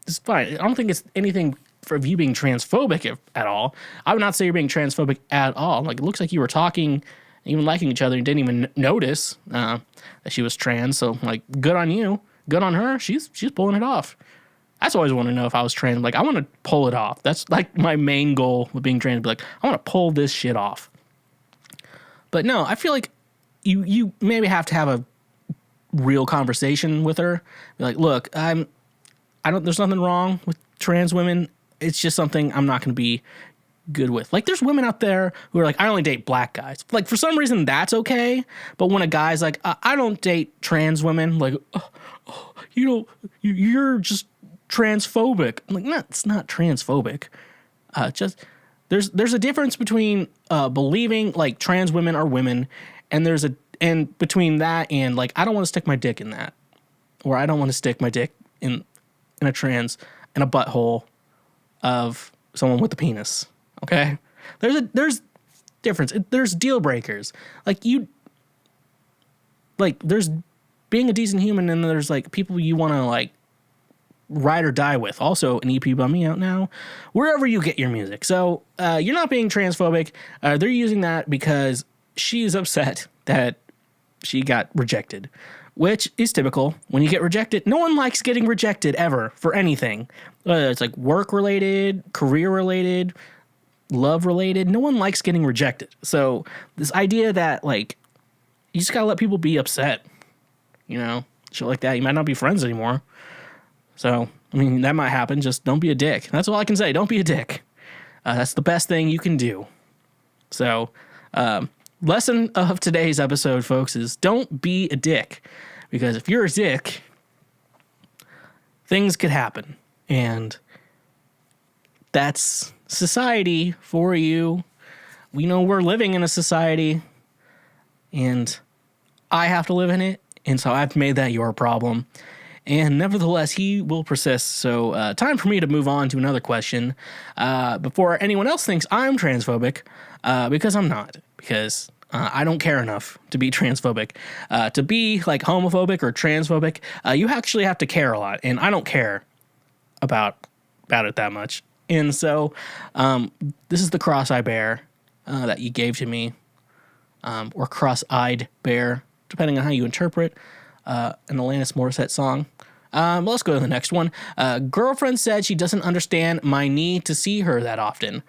it's fine. I don't think it's anything for you being transphobic at all. I would not say you're being transphobic at all. Like, it looks like you were talking, even liking each other, and didn't even notice that she was trans. So, like, good on you. Good on her. She's pulling it off. That's always want to know if I was trans. Like, I want to pull it off. That's like my main goal with being trans. Be like, I want to pull this shit off. But no, I feel like you maybe have to have a real conversation with her. Be like, look, there's nothing wrong with trans women. It's just something I'm not going to be good with. Like, there's women out there who are like, I only date black guys. Like, for some reason that's okay. But when a guy's like, I don't date trans women, like, you're just transphobic. I'm like, no, it's not transphobic. Just there's a difference between believing like trans women are women, and and between that and like, I don't want to stick my dick in that, or I don't want to stick my dick in a butthole of someone with a penis. Okay, there's difference. There's deal breakers. There's being a decent human, and there's like people you want to like ride or die with. Also, an EP Bummy out now, wherever you get your music. So you're not being transphobic. They're using that because she's upset that she got rejected, which is typical. When you get rejected, no one likes getting rejected ever for anything. Whether it's like work related, career related, love related, no one likes getting rejected. So this idea that like you just gotta let people be upset, you know, shit like that. You might not be friends anymore. So, I mean, that might happen. Just don't be a dick. That's all I can say. Don't be a dick. That's the best thing you can do. So, lesson of today's episode, folks, is don't be a dick. Because if you're a dick, things could happen. And that's society for you. We know we're living in a society. And I have to live in it. And so I've made that your problem. And nevertheless, he will persist. So time for me to move on to another question before anyone else thinks I'm transphobic, because I'm not. Because I don't care enough to be transphobic. To be like homophobic or transphobic, you actually have to care a lot. And I don't care about it that much. And so this is the cross-eye bear that you gave to me, or cross-eyed bear, depending on how you interpret an Alanis Morissette song. Let's go to the next one. Girlfriend said she doesn't understand my need to see her that often.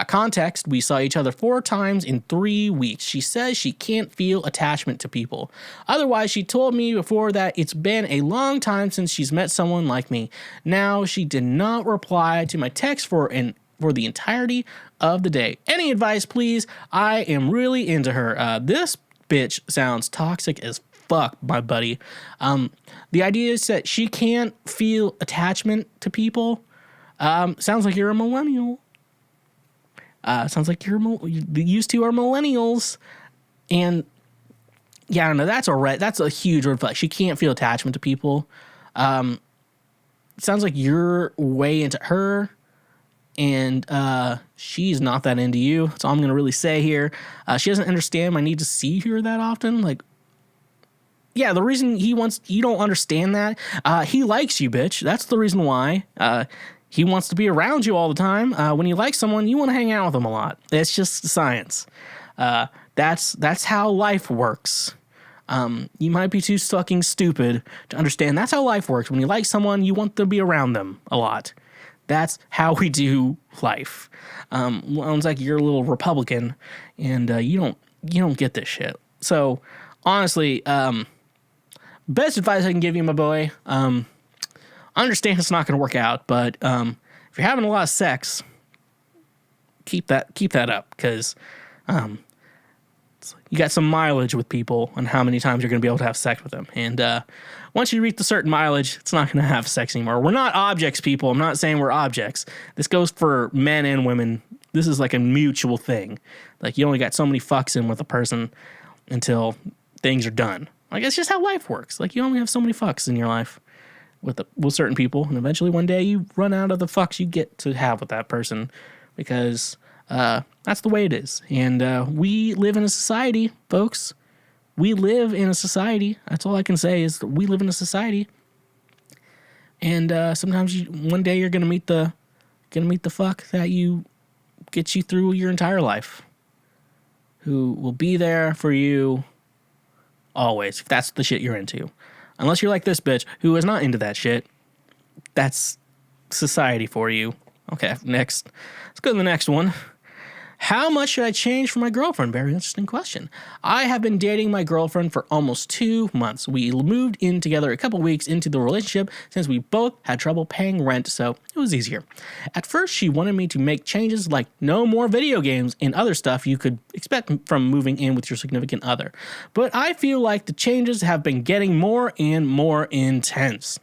Context, we saw each other 4 times in 3 weeks. She says she can't feel attachment to people. Otherwise, she told me before that it's been a long time since she's met someone like me. Now, she did not reply to my text for the entirety of the day. Any advice, please? I am really into her. This bitch sounds toxic as fuck, my buddy. The idea is that she can't feel attachment to people. Sounds like you're a millennial. Sounds like these two are millennials. And yeah, I don't know. That's a huge red flag. She can't feel attachment to people. Sounds like you're way into her, and she's not that into you. That's all I'm gonna really say here. She doesn't understand my need to see her that often. Like, yeah, the reason you don't understand that, he likes you, bitch. That's the reason why. He wants to be around you all the time. When you like someone, you want to hang out with them a lot. It's just science. That's how life works. You might be too fucking stupid to understand. That's how life works. When you like someone, you want to be around them a lot. That's how we do life. Sounds like you're a little Republican, and you don't get this shit. So honestly, best advice I can give you, my boy. I understand it's not going to work out, but if you're having a lot of sex, keep that up, because you got some mileage with people on how many times you're going to be able to have sex with them. And once you reach a certain mileage, it's not going to have sex anymore. We're not objects, people. I'm not saying we're objects. This goes for men and women. This is like a mutual thing. Like, you only got so many fucks in with a person until things are done. Like, it's just how life works. Like, you only have so many fucks in your life with certain people, and eventually one day you run out of the fucks you get to have with that person, because that's the way it is. And we live in a society, folks. We live in a society. That's all I can say, is that we live in a society. And sometimes one day you're gonna meet the fuck that gets you through your entire life, who will be there for you always, if that's the shit you're into. Unless you're like this bitch who is not into that shit. That's society for you. Okay, next. Let's go to the next one. How much should I change for my girlfriend? Very interesting question. I have been dating my girlfriend for almost 2 months. We moved in together a couple weeks into the relationship since we both had trouble paying rent, so it was easier. At first, she wanted me to make changes like no more video games and other stuff you could expect from moving in with your significant other. But I feel like the changes have been getting more and more intense.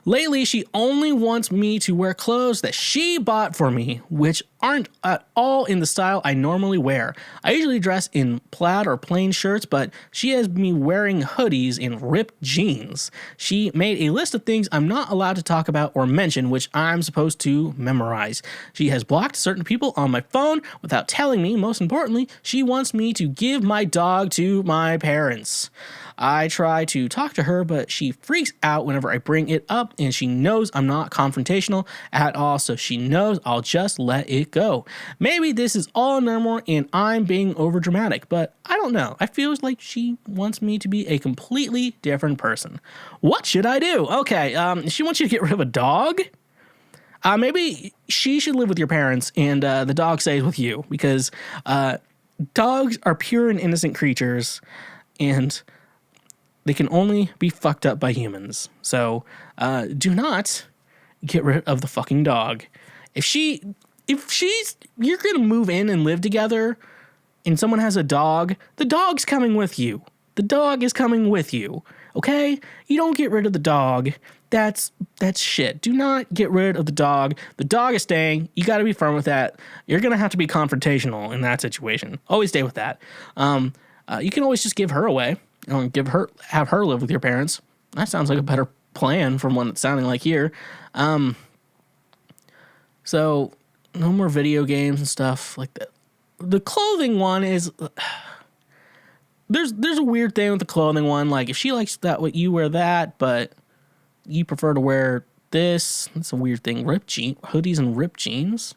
Lately, she only wants me to wear clothes that she bought for me, which aren't at all in the style I normally wear. I usually dress in plaid or plain shirts, but she has me wearing hoodies and ripped jeans. She made a list of things I'm not allowed to talk about or mention, which I'm supposed to memorize. She has blocked certain people on my phone without telling me. Most importantly, she wants me to give my dog to my parents. I try to talk to her, but she freaks out whenever I bring it up, and she knows I'm not confrontational at all, so she knows I'll just let it go. Maybe this is all normal and I'm being overdramatic, but I don't know. I feel like she wants me to be a completely different person. What should I do? Okay, she wants you to get rid of a dog? Maybe she should live with your parents and the dog stays with you, because dogs are pure and innocent creatures, and they can only be fucked up by humans. So do not get rid of the fucking dog. If you're going to move in and live together and someone has a dog, the dog's coming with you. The dog is coming with you. Okay? You don't get rid of the dog. That's shit. Do not get rid of the dog. The dog is staying. You got to be firm with that. You're going to have to be confrontational in that situation. Always stay with that. You can always just give her away. Have her live with your parents. That sounds like a better plan from what it's sounding like here. So no more video games and stuff like that. The clothing one is there's a weird thing with the clothing one. Like, if she likes that, what you wear that, but you prefer to wear this, that's a weird thing. Hoodies and ripped jeans.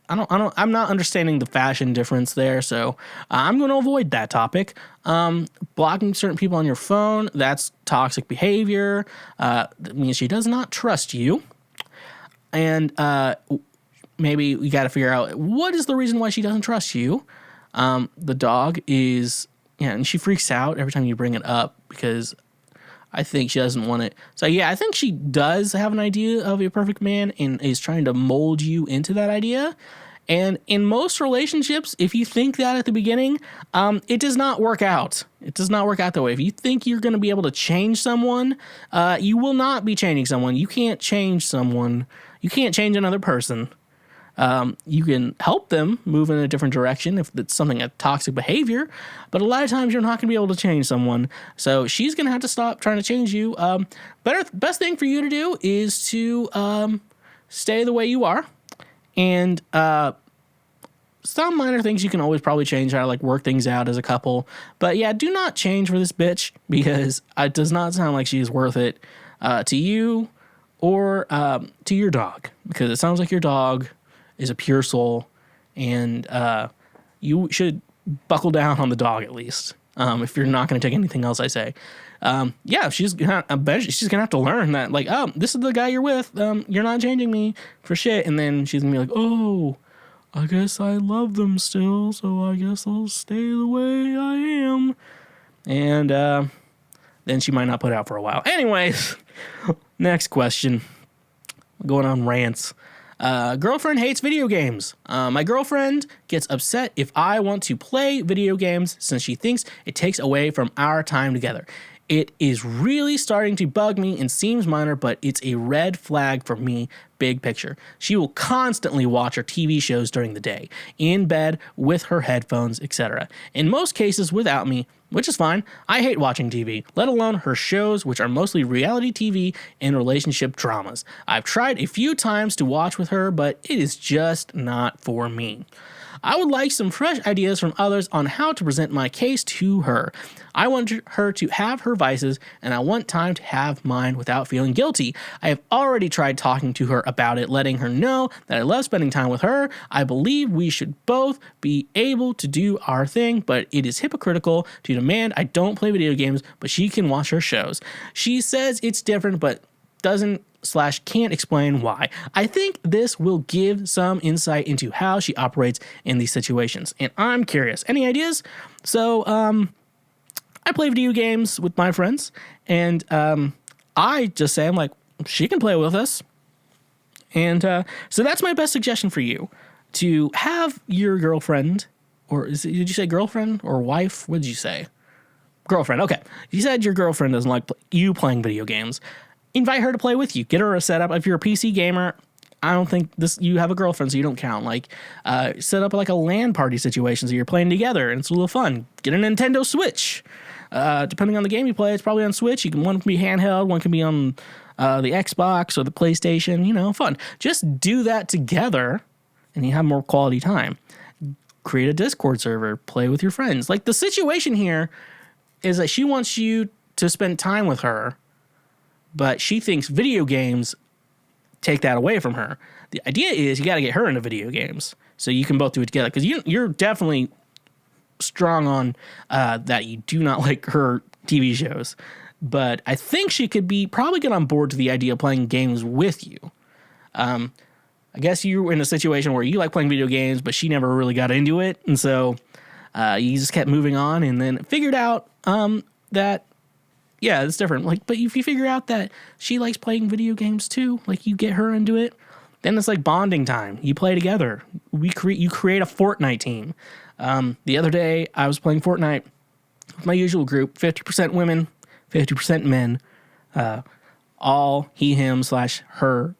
I'm not understanding the fashion difference there, so I'm going to avoid that topic. Blocking certain people on your phone, that's toxic behavior. That means she does not trust you. And maybe we got to figure out what is the reason why she doesn't trust you. The dog is, and she freaks out every time you bring it up, because I think she doesn't want it. So yeah, I think she does have an idea of a perfect man and is trying to mold you into that idea. And in most relationships, if you think that at the beginning, it does not work out. It does not work out that way. If you think you're going to be able to change someone, you will not be changing someone. You can't change someone. You can't change another person. You can help them move in a different direction if it's something, a toxic behavior, but a lot of times you're not going to be able to change someone. So she's going to have to stop trying to change you. Best thing for you to do is to stay the way you are, and some minor things you can always probably change, how to like work things out as a couple. But yeah, do not change for this bitch, because it does not sound like she's worth it to you or to your dog, because it sounds like your dog is a pure soul, and you should buckle down on the dog at least, if you're not going to take anything else I say. She's gonna have to learn that, like, oh, this is the guy you're with. You're not changing me for shit. And then she's gonna be like, oh, I guess I love them still, so I guess I'll stay the way I am. And then she might not put it out for a while. Anyways, next question. Going on rants. Girlfriend hates video games. My girlfriend gets upset if I want to play video games since she thinks it takes away from our time together. It is really starting to bug me and seems minor, but it's a red flag for me, big picture. She will constantly watch her TV shows during the day, in bed, with her headphones, etc. In most cases without me, which is fine. I hate watching TV, let alone her shows, which are mostly reality TV and relationship dramas. I've tried a few times to watch with her, but it is just not for me. I would like some fresh ideas from others on how to present my case to her. I want her to have her vices, and I want time to have mine without feeling guilty. I have already tried talking to her about it, letting her know that I love spending time with her. I believe we should both be able to do our thing, but it is hypocritical to demand I don't play video games, but she can watch her shows. She says it's different, but doesn't/can't explain why. I think this will give some insight into how she operates in these situations, and I'm curious. Any ideas? So, I play video games with my friends, and I just say, I'm like, she can play with us. And so that's my best suggestion for you, to have your girlfriend, or did you say girlfriend or wife? What did you say? Girlfriend, okay. You said your girlfriend doesn't like you playing video games. Invite her to play with you. Get her a setup. If you're a PC gamer, I don't think you have a girlfriend, so you don't count. Like, set up like a LAN party situation so you're playing together, and it's a little fun. Get a Nintendo Switch. Depending on the game you play, it's probably on Switch. One can be handheld, one can be on the Xbox or the PlayStation. Fun. Just do that together, and you have more quality time. Create a Discord server. Play with your friends. Like, the situation here is that she wants you to spend time with her, but she thinks video games take that away from her. The idea is you got to get her into video games so you can both do it together, because you're definitely strong on that you do not like her TV shows. But I think she could probably get on board to the idea of playing games with you. I guess you were in a situation where you like playing video games, but she never really got into it. And so you just kept moving on, and then figured out that, yeah, it's different. Like, but if you figure out that she likes playing video games too, like you get her into it, then it's like bonding time. You play together. You create a Fortnite team. The other day I was playing Fortnite with my usual group, 50% women, 50% men, all he, him / her,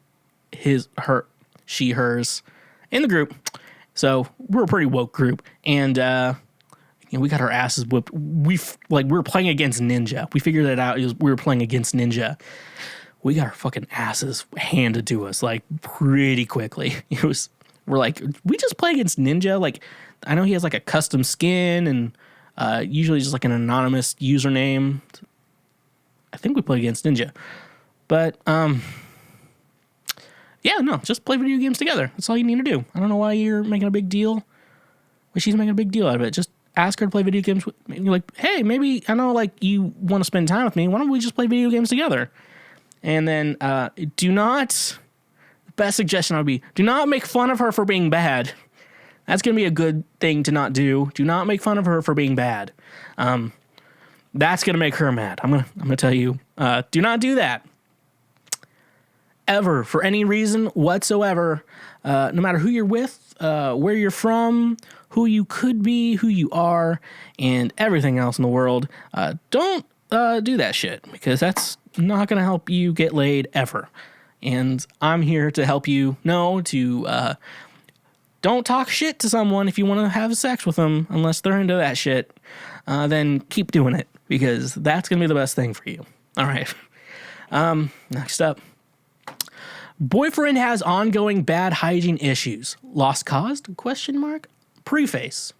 his, her, she, hers in the group. So we're a pretty woke group, and we got our asses whipped. We were playing against Ninja. We figured that out. We were playing against Ninja. We got our fucking asses handed to us like pretty quickly. We're like, we just play against Ninja. Like, I know he has like a custom skin, and usually just like an anonymous username. I think we play against Ninja, but yeah, no, just play video games together. That's all you need to do. I don't know why you're making a big deal. Why she's making a big deal out of it. Just ask her to play video games with me. You're like, hey, maybe I know like you want to spend time with me. Why don't we just play video games together? And then best suggestion would be, do not make fun of her for being bad. That's going to be a good thing to not do. Do not make fun of her for being bad. That's going to make her mad. I'm going to tell you, do not do that. Ever, for any reason whatsoever, no matter who you're with, where you're from, who you could be, who you are, and everything else in the world, don't do that shit, because that's not going to help you get laid ever. And I'm here to help you know to don't talk shit to someone if you want to have sex with them, unless they're into that shit. Then keep doing it, because that's going to be the best thing for you. All right. Next up. Boyfriend has ongoing bad hygiene issues. Lost cause? ? Preface.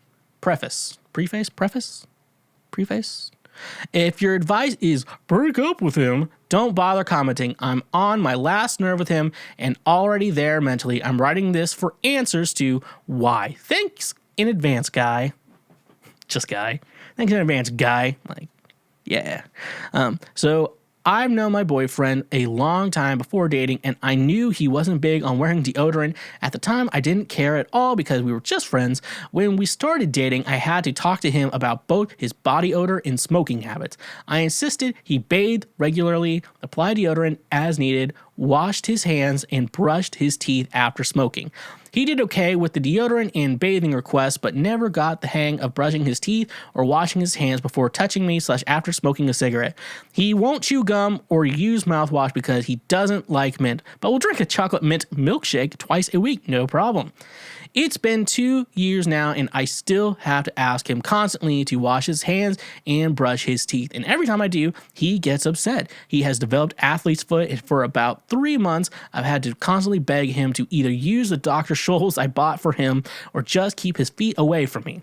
If your advice is break up with him, don't bother commenting. I'm on my last nerve with him and already there mentally. I'm writing this for answers to why. Thanks in advance, guy. Just guy. Thanks in advance, guy. Like, yeah. So I've known my boyfriend a long time before dating, and I knew he wasn't big on wearing deodorant. At the time, I didn't care at all because we were just friends. When we started dating, I had to talk to him about both his body odor and smoking habits. I insisted he bathe regularly, apply deodorant as needed, washed his hands, and brushed his teeth after smoking. He did okay with the deodorant and bathing requests, but never got the hang of brushing his teeth or washing his hands before touching me / after smoking a cigarette. He won't chew gum or use mouthwash because he doesn't like mint, but will drink a chocolate mint milkshake twice a week, no problem. It's been 2 years now, and I still have to ask him constantly to wash his hands and brush his teeth. And every time I do, he gets upset. He has developed athlete's foot, and for about 3 months, I've had to constantly beg him to either use the Dr. Scholl's I bought for him or just keep his feet away from me.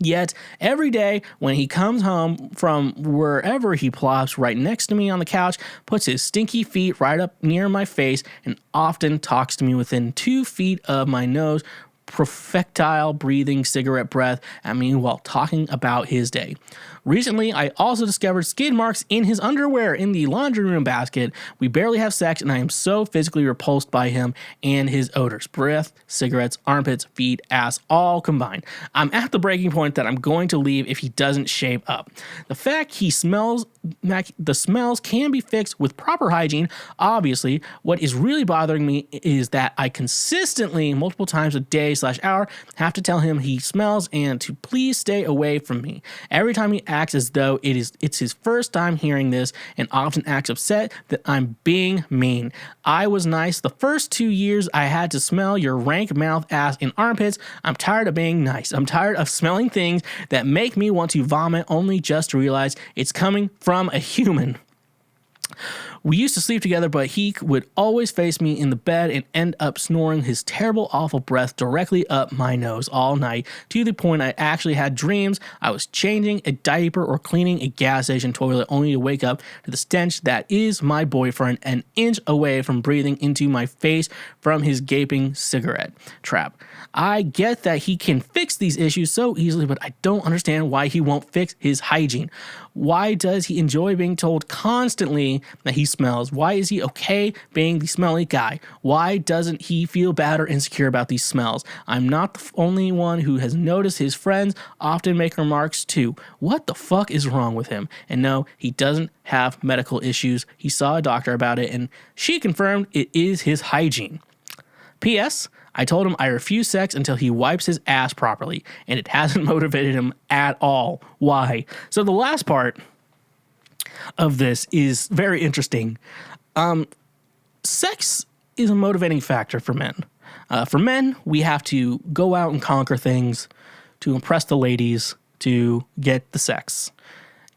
Yet, every day when he comes home from wherever, he plops right next to me on the couch, puts his stinky feet right up near my face, and often talks to me within 2 feet of my nose, projectile breathing cigarette breath at me while talking about his day. Recently, I also discovered skid marks in his underwear in the laundry room basket. We barely have sex, and I am so physically repulsed by him and his odors. Breath, cigarettes, armpits, feet, ass, all combined. I'm at the breaking point that I'm going to leave if he doesn't shave up. The fact the smells can be fixed with proper hygiene. Obviously, what is really bothering me is that I consistently, multiple times a day / hour, have to tell him he smells and to please stay away from me. Every time he acts as though it's his first time hearing this, and often acts upset that I'm being mean. I was nice the first 2 years I had to smell your rank mouth, ass, and armpits. I'm tired of being nice. I'm tired of smelling things that make me want to vomit only just to realize it's coming from a human. We used to sleep together, but he would always face me in the bed and end up snoring his terrible, awful breath directly up my nose all night, to the point I actually had dreams I was changing a diaper or cleaning a gas station toilet, only to wake up to the stench that is my boyfriend an inch away from breathing into my face from his gaping cigarette trap. I get that he can fix these issues so easily, but I don't understand why he won't fix his hygiene. Why does he enjoy being told constantly that he smells? Why is he okay being the smelly guy? Why doesn't he feel bad or insecure about these smells? I'm not the only one who has noticed his friends often make remarks too. What the fuck is wrong with him? And no, he doesn't have medical issues. He saw a doctor about it, and she confirmed it is his hygiene. P.S. I told him I refuse sex until he wipes his ass properly, and it hasn't motivated him at all. Why? So the last part of this is very interesting. Sex is a motivating factor for men. For men, we have to go out and conquer things to impress the ladies to get the sex.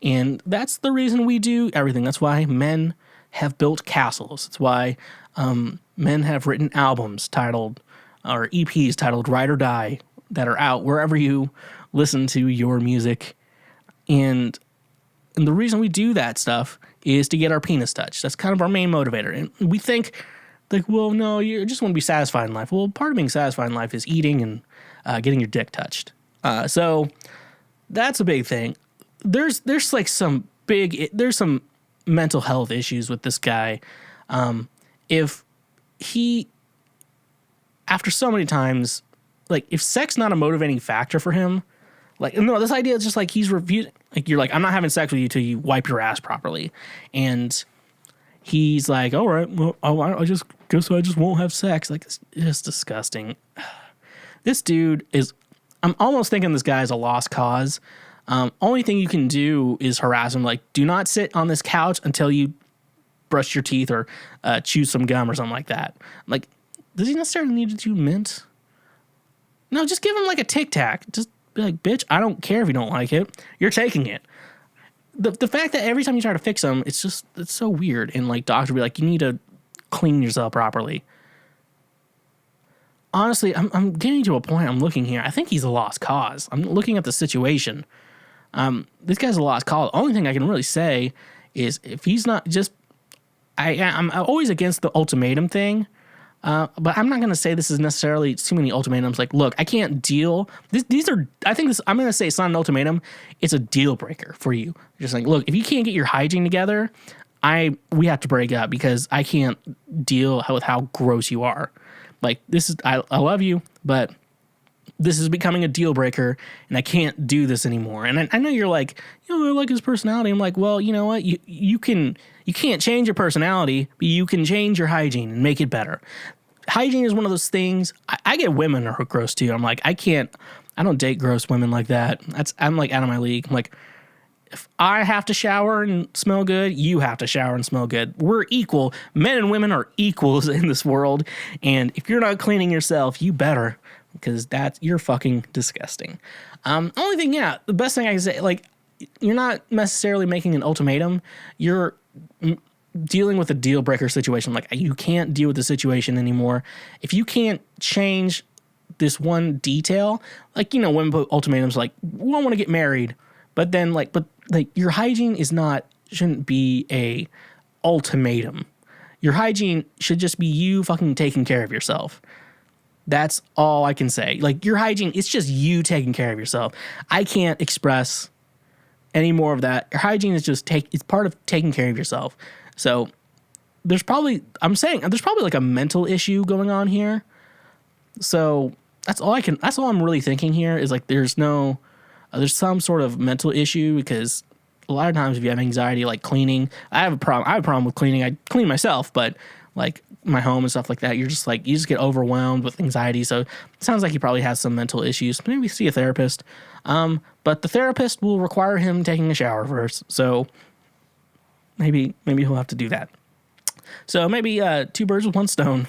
And that's the reason we do everything. That's why men have built castles. That's why men have written albums titled, or EPs titled Ride or Die, that are out wherever you listen to your music. And the reason we do that stuff is to get our penis touched. That's kind of our main motivator. And we think, like, well, no, you just want to be satisfied in life. Well, part of being satisfied in life is eating and getting your dick touched. So that's a big thing. There's some mental health issues with this guy. If he, after so many times, like, if sex not a motivating factor for him, like, no, this idea is just like he's refusing. Like, you're like, I'm not having sex with you till you wipe your ass properly, and he's like, all right, well, I just guess I just won't have sex. Like, it's just disgusting. This dude is, I'm almost thinking this guy is a lost cause. Only thing you can do is harass him. Like, do not sit on this couch until you brush your teeth or chew some gum or something like that. Like, does he necessarily need to chew mint? No, just give him like a Tic Tac. Just be like, bitch, I don't care if you don't like it. You're taking it. The fact that every time you try to fix him, it's so weird. And like, doctor be like, you need to clean yourself properly. Honestly, I'm getting to a point. I'm looking here. I think he's a lost cause. I'm looking at the situation. This guy's a lost cause. The only thing I can really say is if he's not just, I'm always against the ultimatum thing. But I'm not going to say this is necessarily too many ultimatums. Like, look, I can't deal. These are, I think this, I'm going to say it's not an ultimatum. It's a deal breaker for you. Just like, look, if you can't get your hygiene together, we have to break up because I can't deal with how gross you are. Like, this is, I love you, but this is becoming a deal breaker and I can't do this anymore. And I know you're like, I like his personality. I'm like, well, you know what? You can't change your personality, but you can change your hygiene and make it better. Hygiene is one of those things. I get women who are gross too. I'm like, I don't date gross women like that. I'm like out of my league. I'm like, if I have to shower and smell good, you have to shower and smell good. We're equal. Men and women are equals in this world. And if you're not cleaning yourself, you better, because you're fucking disgusting. Only thing, the best thing I can say, like, you're not necessarily making an ultimatum. You're dealing with a deal breaker situation. Like, you can't deal with the situation anymore. If you can't change this one detail, like, women put ultimatums like, we don't want to get married. But then, but your hygiene shouldn't be a ultimatum. Your hygiene should just be you fucking taking care of yourself. That's all I can say. Like, your hygiene, it's just you taking care of yourself. I can't express any more of that. Your hygiene is just it's part of taking care of yourself. So there's probably like a mental issue going on here. So that's all I'm really thinking here is like, there's some sort of mental issue, because a lot of times if you have anxiety, like cleaning, I have a problem with cleaning. I clean myself, but like my home and stuff like that, you just get overwhelmed with anxiety. So it sounds like he probably has some mental issues. Maybe see a therapist. But the therapist will require him taking a shower first. So maybe he'll have to do that. So maybe two birds with one stone.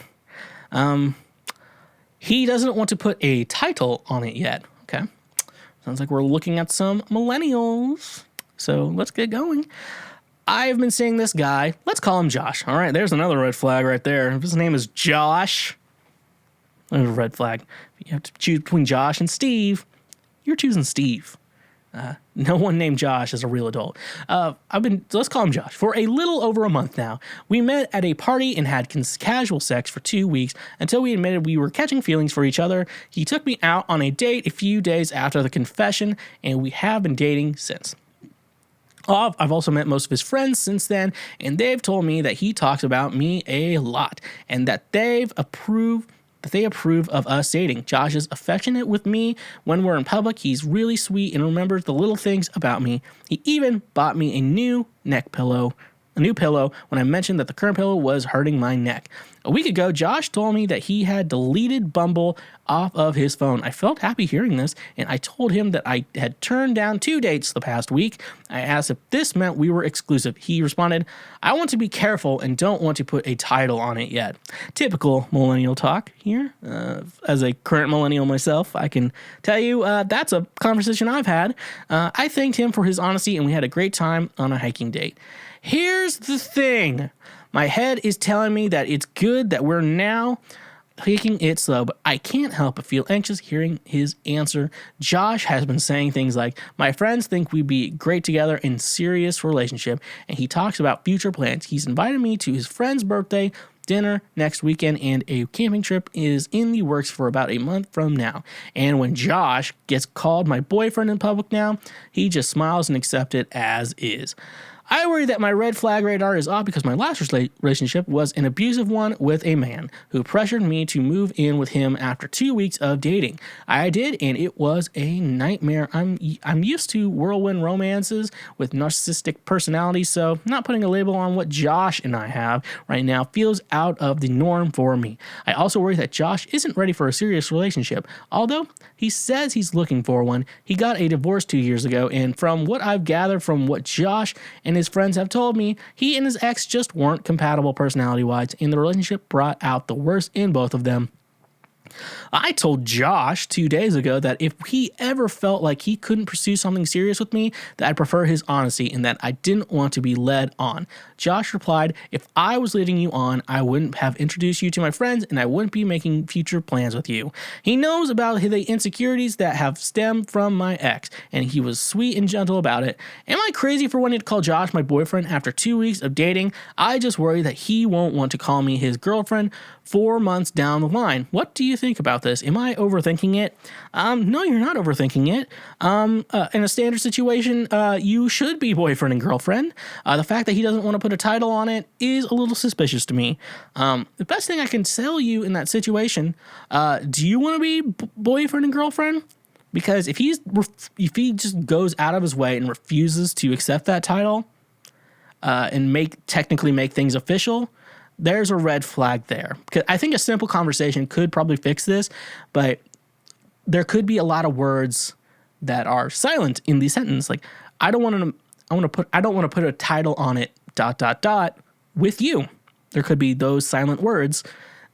He doesn't want to put a title on it yet. Okay. Sounds like we're looking at some millennials. So let's get going. I've been seeing this guy. Let's call him Josh. All right, there's another red flag right there. If his name is Josh, there's a red flag. If you have to choose between Josh and Steve, you're choosing Steve. No one named Josh is a real adult. Let's call him Josh. For a little over a month now, we met at a party and had casual sex for 2 weeks until we admitted we were catching feelings for each other. He took me out on a date a few days after the confession, and we have been dating since. I've also met most of his friends since then, and they've told me that he talks about me a lot, and that they approve of us dating. Josh is affectionate with me when we're in public. He's really sweet and remembers the little things about me. He even bought me a new pillow when I mentioned that the current pillow was hurting my neck. A week ago, Josh told me that he had deleted Bumble off of his phone. I felt happy hearing this, and I told him that I had turned down 2 dates the past week. I asked if this meant we were exclusive. He responded, I want to be careful and don't want to put a title on it yet. Typical millennial talk here. As a current millennial myself, I can tell you that's a conversation I've had. I thanked him for his honesty, and we had a great time on a hiking date. Here's the thing. My head is telling me that it's good that we're now taking it slow, but I can't help but feel anxious hearing his answer. Josh has been saying things like, my friends think we'd be great together in serious relationship, and he talks about future plans. He's invited me to his friend's birthday dinner next weekend, and a camping trip is in the works for about a month from now. And when Josh gets called my boyfriend in public now, he just smiles and accepts it as is. I worry that my red flag radar is off because my last relationship was an abusive one with a man who pressured me to move in with him after 2 weeks of dating. I did, and it was a nightmare. I'm used to whirlwind romances with narcissistic personalities, so not putting a label on what Josh and I have right now feels out of the norm for me. I also worry that Josh isn't ready for a serious relationship. Although he says he's looking for one, he got a divorce 2 years ago, and from what I've gathered from what Josh and his friends have told me, he and his ex just weren't compatible personality-wise, and the relationship brought out the worst in both of them. I told Josh 2 days ago that if he ever felt like he couldn't pursue something serious with me, that I'd prefer his honesty and that I didn't want to be led on. Josh replied, if I was leading you on, I wouldn't have introduced you to my friends and I wouldn't be making future plans with you. He knows about the insecurities that have stemmed from my ex, and he was sweet and gentle about it. Am I crazy for wanting to call Josh my boyfriend after 2 weeks of dating? I just worry that he won't want to call me his girlfriend 4 months down the line. What do you think about this? Am I overthinking it? No, you're not overthinking it. In a standard situation, you should be boyfriend and girlfriend. The fact that he doesn't want to put a title on it is a little suspicious to me. The best thing I can tell you in that situation, do you want to be boyfriend and girlfriend? Because if he just goes out of his way and refuses to accept that title, and technically make things official, there's a red flag there. Because I think a simple conversation could probably fix this, but there could be a lot of words that are silent in the sentence. Like, I don't want to put a title on it, ... with you. There could be those silent words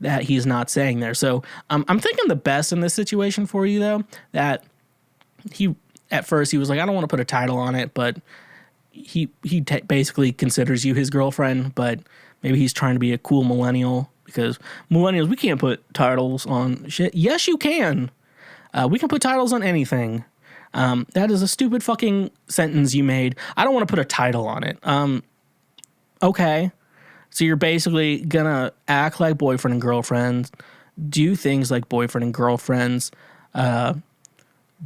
that he's not saying there. So I'm thinking the best in this situation for you, though, that at first he was like, I don't want to put a title on it, but he basically considers you his girlfriend, but maybe he's trying to be a cool millennial, because millennials, we can't put titles on shit. Yes, you can. We can put titles on anything. That is a stupid fucking sentence you made. I don't want to put a title on it. Okay. So you're basically gonna act like boyfriend and girlfriend, do things like boyfriend and girlfriends,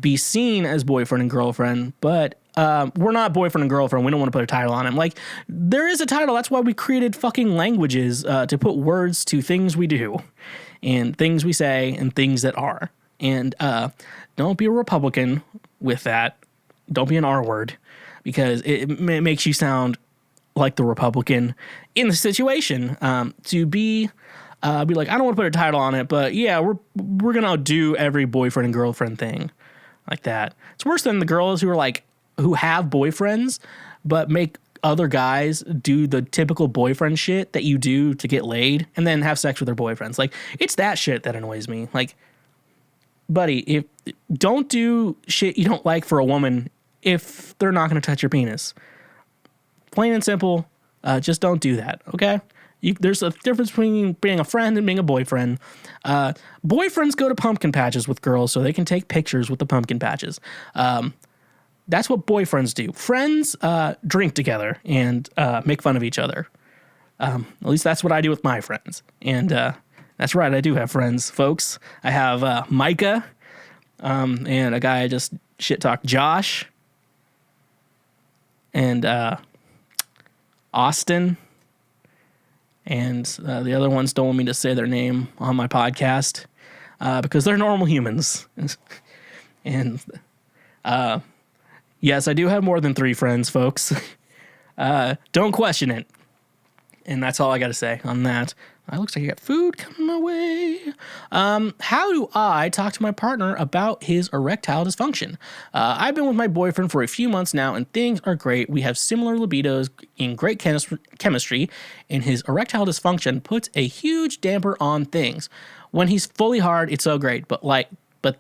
be seen as boyfriend and girlfriend, but we're not boyfriend and girlfriend. We don't want to put a title on him. Like, there is a title. That's why we created fucking languages, to put words to things we do and things we say and things that are. And don't be a Republican with that. Don't be an R word, because it makes you sound like the Republican in the situation. To be like, I don't want to put a title on it, but yeah, we're gonna do every boyfriend and girlfriend thing like that. It's worse than the girls who have boyfriends but make other guys do the typical boyfriend shit that you do to get laid and then have sex with their boyfriends. Like, it's that shit that annoys me. Like, buddy, don't do shit you don't like for a woman if they're not going to touch your penis. Plain and simple, just don't do that, okay? There's a difference between being a friend and being a boyfriend. Boyfriends go to pumpkin patches with girls so they can take pictures with the pumpkin patches. That's what boyfriends do. Friends drink together and make fun of each other. At least that's what I do with my friends. And that's right, I do have friends, folks. I have Micah, and a guy I just shit-talked, Josh, and Austin, and the other ones don't want me to say their name on my podcast because they're normal humans. And yes, I do have more than 3 friends, folks. Don't question it. And that's all I got to say on that. It looks like I got food coming my way. How do I talk to my partner about his erectile dysfunction? I've been with my boyfriend for a few months now, and things are great. We have similar libidos in great chemistry, and his erectile dysfunction puts a huge damper on things. When he's fully hard, it's so great, but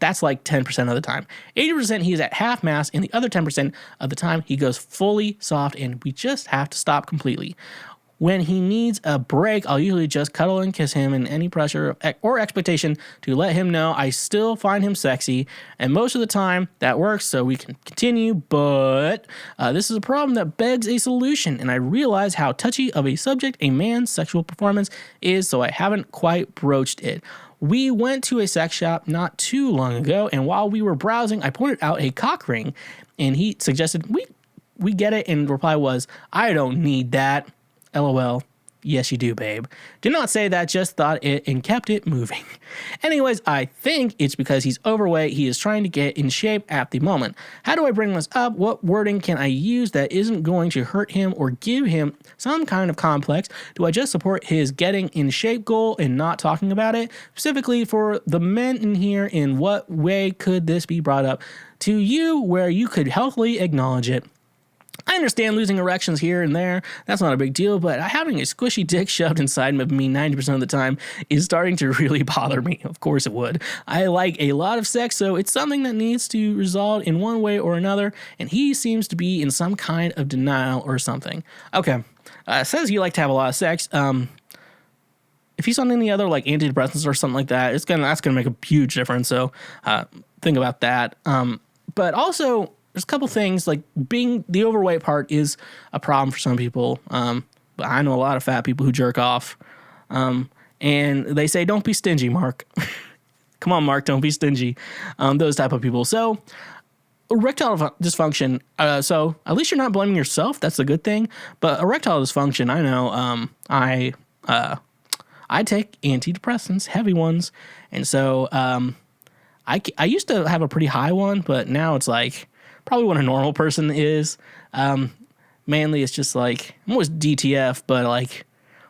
that's like 10% of the time. 80% he's at half mass, and the other 10% of the time he goes fully soft, and we just have to stop completely. When he needs a break, I'll usually just cuddle and kiss him in any pressure or expectation to let him know I still find him sexy, and most of the time that works, so we can continue, but this is a problem that begs a solution, and I realize how touchy of a subject a man's sexual performance is, so I haven't quite broached it. We went to a sex shop not too long ago, and while we were browsing, I pointed out a cock ring, and he suggested we get it, and the reply was, I don't need that. LOL. Yes, you do, babe. Did not say that, just thought it and kept it moving. Anyways, I think it's because he's overweight. He is trying to get in shape at the moment. How do I bring this up? What wording can I use that isn't going to hurt him or give him some kind of complex? Do I just support his getting in shape goal and not talking about it? Specifically for the men in here, in what way could this be brought up to you where you could healthily acknowledge it? I understand losing erections here and there. That's not a big deal, but having a squishy dick shoved inside of me 90% of the time is starting to really bother me. Of course it would. I like a lot of sex, so it's something that needs to resolve in one way or another, and he seems to be in some kind of denial or something. Okay. Says you like to have a lot of sex. If he's on any other like antidepressants or something like that, that's gonna make a huge difference. So think about that. But also, there's a couple things, like being the overweight part is a problem for some people. But I know a lot of fat people who jerk off. And they say, don't be stingy, Mark. Come on, Mark, don't be stingy. Those type of people. So erectile dysfunction. So at least you're not blaming yourself. That's a good thing. But erectile dysfunction, I know. I take antidepressants, heavy ones, and so I used to have a pretty high one, but now it's like probably what a normal person is. Mainly, it's just like I'm always DTF, but like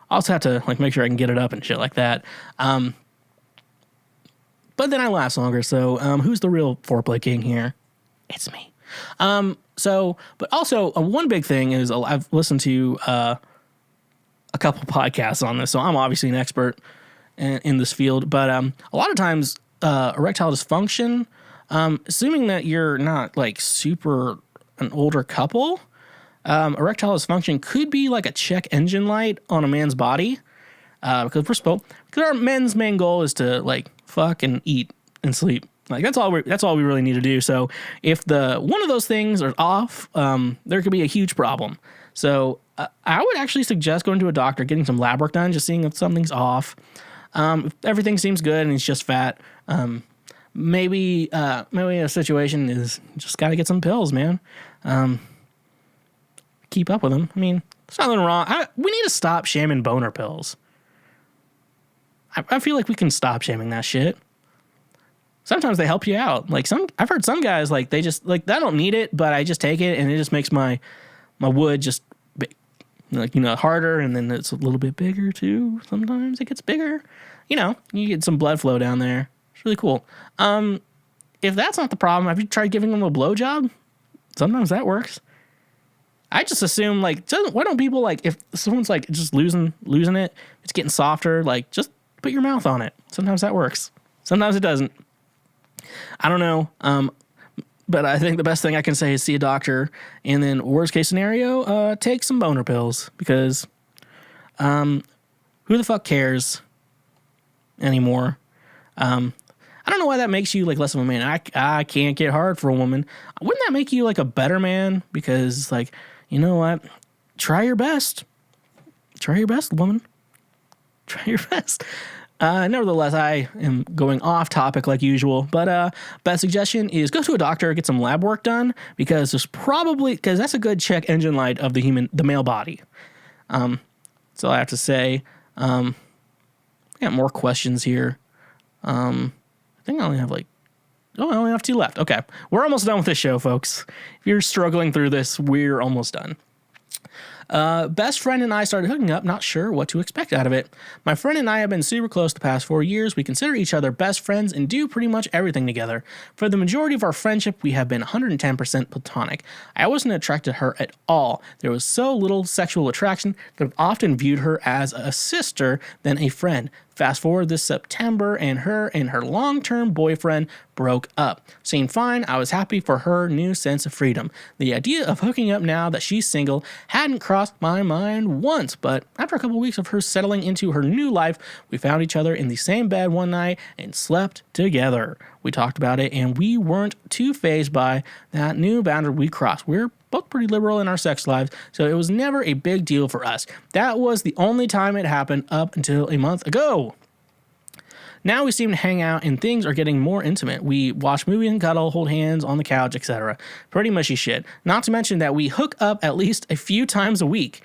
I also have to like make sure I can get it up and shit like that. But then I last longer. So who's the real foreplay king here? It's me. But also one big thing is I've listened to a couple podcasts on this, so I'm obviously an expert in this field. But a lot of times, erectile dysfunction, assuming that you're not like super an older couple, erectile dysfunction could be like a check engine light on a man's body. Because first of all, because our men's main goal is to like fuck and eat and sleep. Like that's all we really need to do. So if one of those things are off, there could be a huge problem. So I would actually suggest going to a doctor, getting some lab work done, just seeing if something's off. If everything seems good and it's just fat, maybe a situation is just got to get some pills, man. Keep up with them. I mean, there's nothing wrong. We need to stop shaming boner pills. I feel like we can stop shaming that shit. Sometimes they help you out. Like I've heard some guys like they just like I don't need it, but I just take it and it just makes my wood just big, like harder, and then it's a little bit bigger too. Sometimes it gets bigger. You get some blood flow down there. It's really cool. If that's not the problem, have you tried giving them a blowjob? Sometimes that works. I just assume why don't people like if someone's like just losing it, it's getting softer, like just put your mouth on it. Sometimes that works. Sometimes it doesn't. I don't know. But I think the best thing I can say is see a doctor, and then worst case scenario, take some boner pills, because who the fuck cares anymore? I don't know why that makes you like less of a man. I can't get hard for a woman. Wouldn't that make you like a better man? Because like, you know what? Try your best. Try your best, woman. Try your best. Nevertheless, I am going off topic like usual, but best suggestion is go to a doctor, get some lab work done, because that's a good check engine light of the male body. That's all I have to say. I got more questions here. I think I only have I only have 2 left. Okay. We're almost done with this show, folks. If you're struggling through this, we're almost done. Best friend and I started hooking up, not sure what to expect out of it. My friend and I have been super close the past 4 years. We consider each other best friends and do pretty much everything together. For the majority of our friendship, we have been 110% platonic. I wasn't attracted to her at all. There was so little sexual attraction that I've often viewed her as a sister than a friend. Fast forward this September, and her long-term boyfriend broke up. Seemed fine. I was happy for her new sense of freedom. The idea of hooking up now that she's single hadn't crossed my mind once, but after a couple weeks of her settling into her new life, we found each other in the same bed one night and slept together. We talked about it, and we weren't too fazed by that new boundary we crossed. We're both pretty liberal in our sex lives, so it was never a big deal for us. That was the only time it happened up until a month ago. Now we seem to hang out and things are getting more intimate. We watch movies and cuddle, hold hands on the couch, etc. Pretty mushy shit. Not to mention that we hook up at least a few times a week.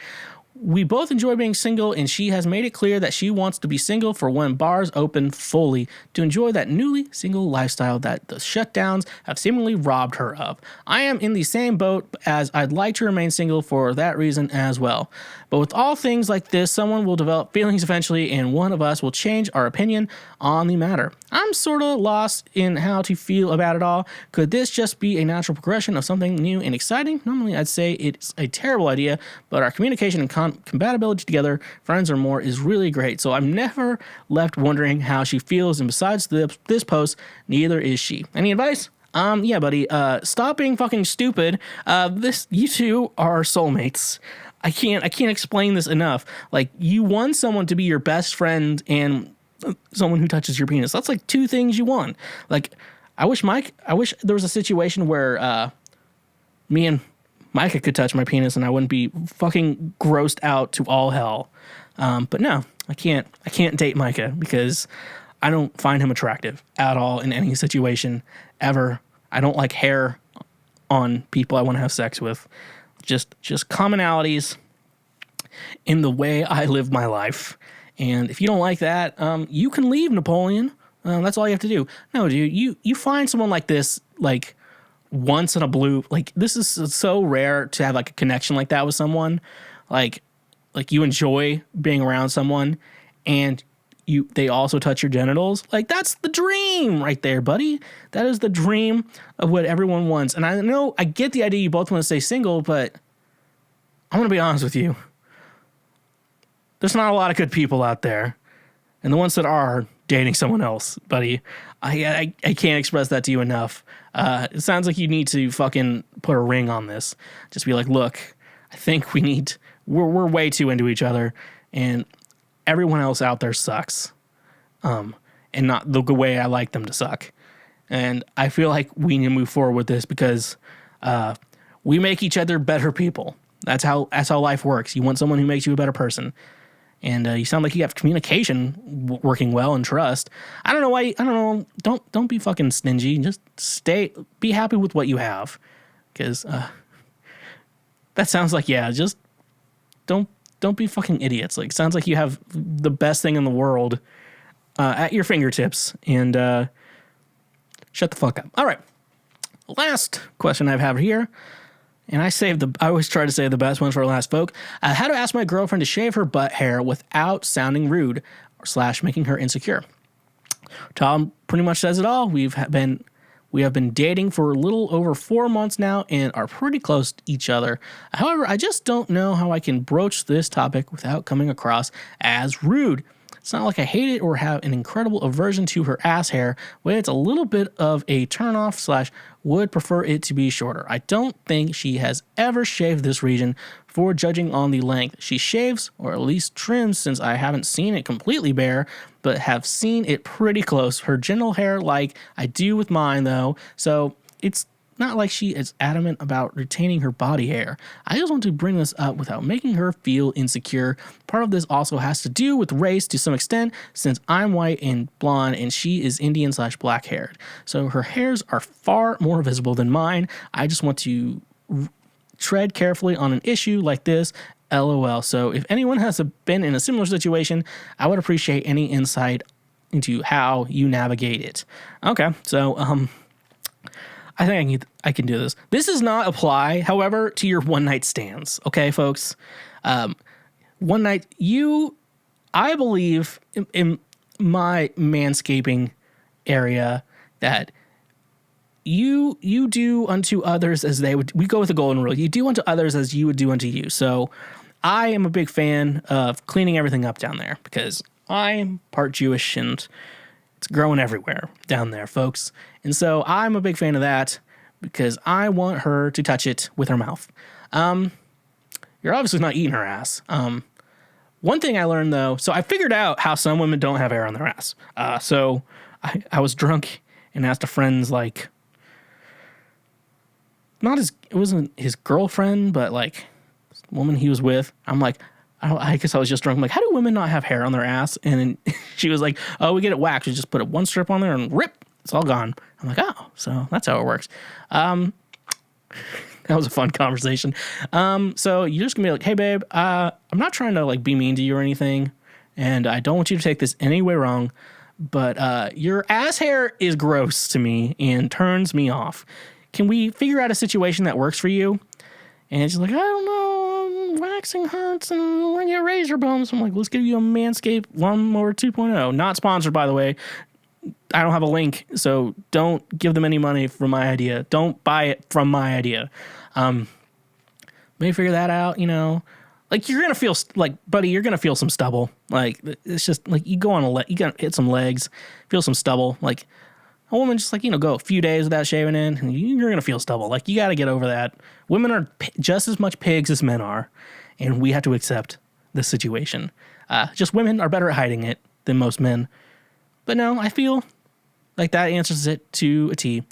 We both enjoy being single, and she has made it clear that she wants to be single for when bars open fully, to enjoy that newly single lifestyle that the shutdowns have seemingly robbed her of. I am in the same boat, as I'd like to remain single for that reason as well. But with all things like this, someone will develop feelings eventually, and one of us will change our opinion on the matter. I'm sort of lost in how to feel about it all. Could this just be a natural progression of something new and exciting? Normally, I'd say it's a terrible idea, but our communication and compatibility together, friends or more, is really great. So I'm never left wondering how she feels, and besides this post, neither is she. Any advice? Yeah, buddy. Stop being fucking stupid. You two are soulmates. I can't explain this enough. Like, you want someone to be your best friend and someone who touches your penis. That's like 2 things you want. Like, I wish there was a situation where me and Micah could touch my penis and I wouldn't be fucking grossed out to all hell. But no, I can't date Micah because I don't find him attractive at all in any situation ever. I don't like hair on people I want to have sex with. Just commonalities in the way I live my life. And if you don't like that, you can leave, Napoleon. That's all you have to do. No, dude, you find someone like this, like, once in a blue, like, this is so rare to have, like, a connection like that with someone. Like you enjoy being around someone, and they also touch your genitals. Like, that's the dream right there, buddy. That is the dream of what everyone wants. And I know, I get the idea you both want to stay single, but I'm going to be honest with you. There's not a lot of good people out there. And the ones that are dating someone else, buddy, I can't express that to you enough. It sounds like you need to fucking put a ring on this. Just be like, look, I think we're way too into each other, and everyone else out there sucks. And not the way I like them to suck. And I feel like we need to move forward with this because we make each other better people. That's how life works. You want someone who makes you a better person. And you sound like you have communication working well and trust. I don't know why. I don't know. Don't be fucking stingy. Just be happy with what you have. Because that sounds like, yeah, just don't be fucking idiots. Like, sounds like you have the best thing in the world at your fingertips. And shut the fuck up. All right. Last question I have here. And I always try to save the best ones for last, folk. How to ask my girlfriend to shave her butt hair without sounding rude / making her insecure. Tom pretty much says it all. We have been dating for a little over 4 months now and are pretty close to each other. However, I just don't know how I can broach this topic without coming across as rude. It's not like I hate it or have an incredible aversion to her ass hair, but it's a little bit of a turnoff / would prefer it to be shorter. I don't think she has ever shaved this region for judging on the length. She shaves, or at least trims, since I haven't seen it completely bare, but have seen it pretty close. Her genital hair like I do with mine, though, so it's not like she is adamant about retaining her body hair. I just want to bring this up without making her feel insecure. Part of this also has to do with race to some extent, since I'm white and blonde and she is Indian / black haired. So her hairs are far more visible than mine. I just want to tread carefully on an issue like this. LOL. So if anyone has been in a similar situation, I would appreciate any insight into how you navigate it. Okay, so I think I can do this. This does not apply, however, to your one-night stands. Okay, folks? One night, I believe in my manscaping area that you do unto others as they would. We go with the golden rule. You do unto others as you would do unto you. So I am a big fan of cleaning everything up down there because I'm part Jewish and it's growing everywhere down there, folks. And so I'm a big fan of that because I want her to touch it with her mouth. You're obviously not eating her ass. One thing I learned, though, so I figured out how some women don't have hair on their ass. So I was drunk and asked a friend's, like, it wasn't his girlfriend, but, like, woman he was with. I'm like, I guess I was just drunk. I'm like, how do women not have hair on their ass? And then she was like, oh, we get it waxed. We just put one strip on there and rip, it's all gone. I'm like, oh, so that's how it works. That was a fun conversation. So you're just gonna be like, hey, babe, I'm not trying to like be mean to you or anything, and I don't want you to take this any way wrong, but your ass hair is gross to me and turns me off. Can we figure out a situation that works for you? And she's like, I don't know, waxing hurts and I get razor bumps. I'm like, let's give you a Manscaped Lawnmower 2.0. Not sponsored, by the way. I don't have a link, so don't give them any money for my idea. Don't buy it from my idea. Maybe figure that out, you know. Like, you're going to feel, like, buddy, you're going to feel some stubble. Like, it's just, like, you go on you got to hit some legs, feel some stubble. Like, a woman just, like, you know, go a few days without shaving in, and you're going to feel stubble. Like, you got to get over that. Women are just as much pigs as men are, and we have to accept this situation. Just women are better at hiding it than most men. But no, I feel like that answers it to a T.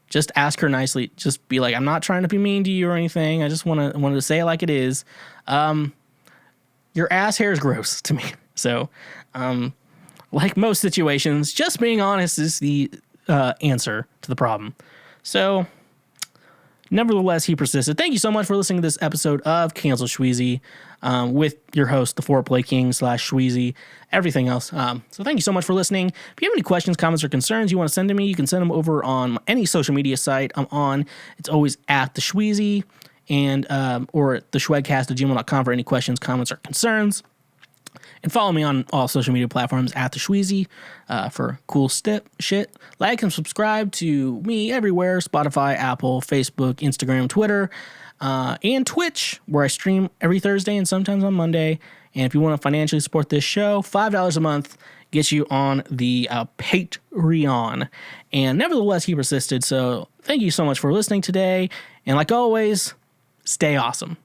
Just ask her nicely. Just be like, I'm not trying to be mean to you or anything. I just wanted to say it like it is. Your ass hair is gross to me. So like most situations, just being honest is the answer to the problem. So, nevertheless, he persisted. Thank you so much for listening to this episode of Cancel Schweezy with your host, the Foreplay King / Schweezy, everything else. So thank you so much for listening. If you have any questions, comments, or concerns you want to send to me, you can send them over on any social media site I'm on. It's always at the Schweezy and or the Schwegcast@gmail.com for any questions, comments, or concerns. And follow me on all social media platforms at the Schweezy for cool shit. Like and subscribe to me everywhere: Spotify, Apple, Facebook, Instagram, Twitter, and Twitch, where I stream every Thursday and sometimes on Monday. And if you want to financially support this show, $5 a month gets you on the Patreon. And nevertheless, he persisted. So thank you so much for listening today. And like always, stay awesome.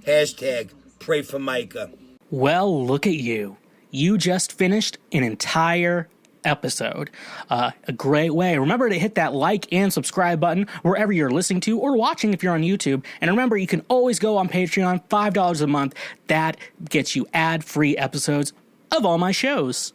Hashtag pray for Micah. Well, look at you. You just finished an entire episode. A great way. Remember to hit that like and subscribe button wherever you're listening to or watching if you're on YouTube. And remember, you can always go on Patreon, $5 a month. That gets you ad-free episodes of all my shows.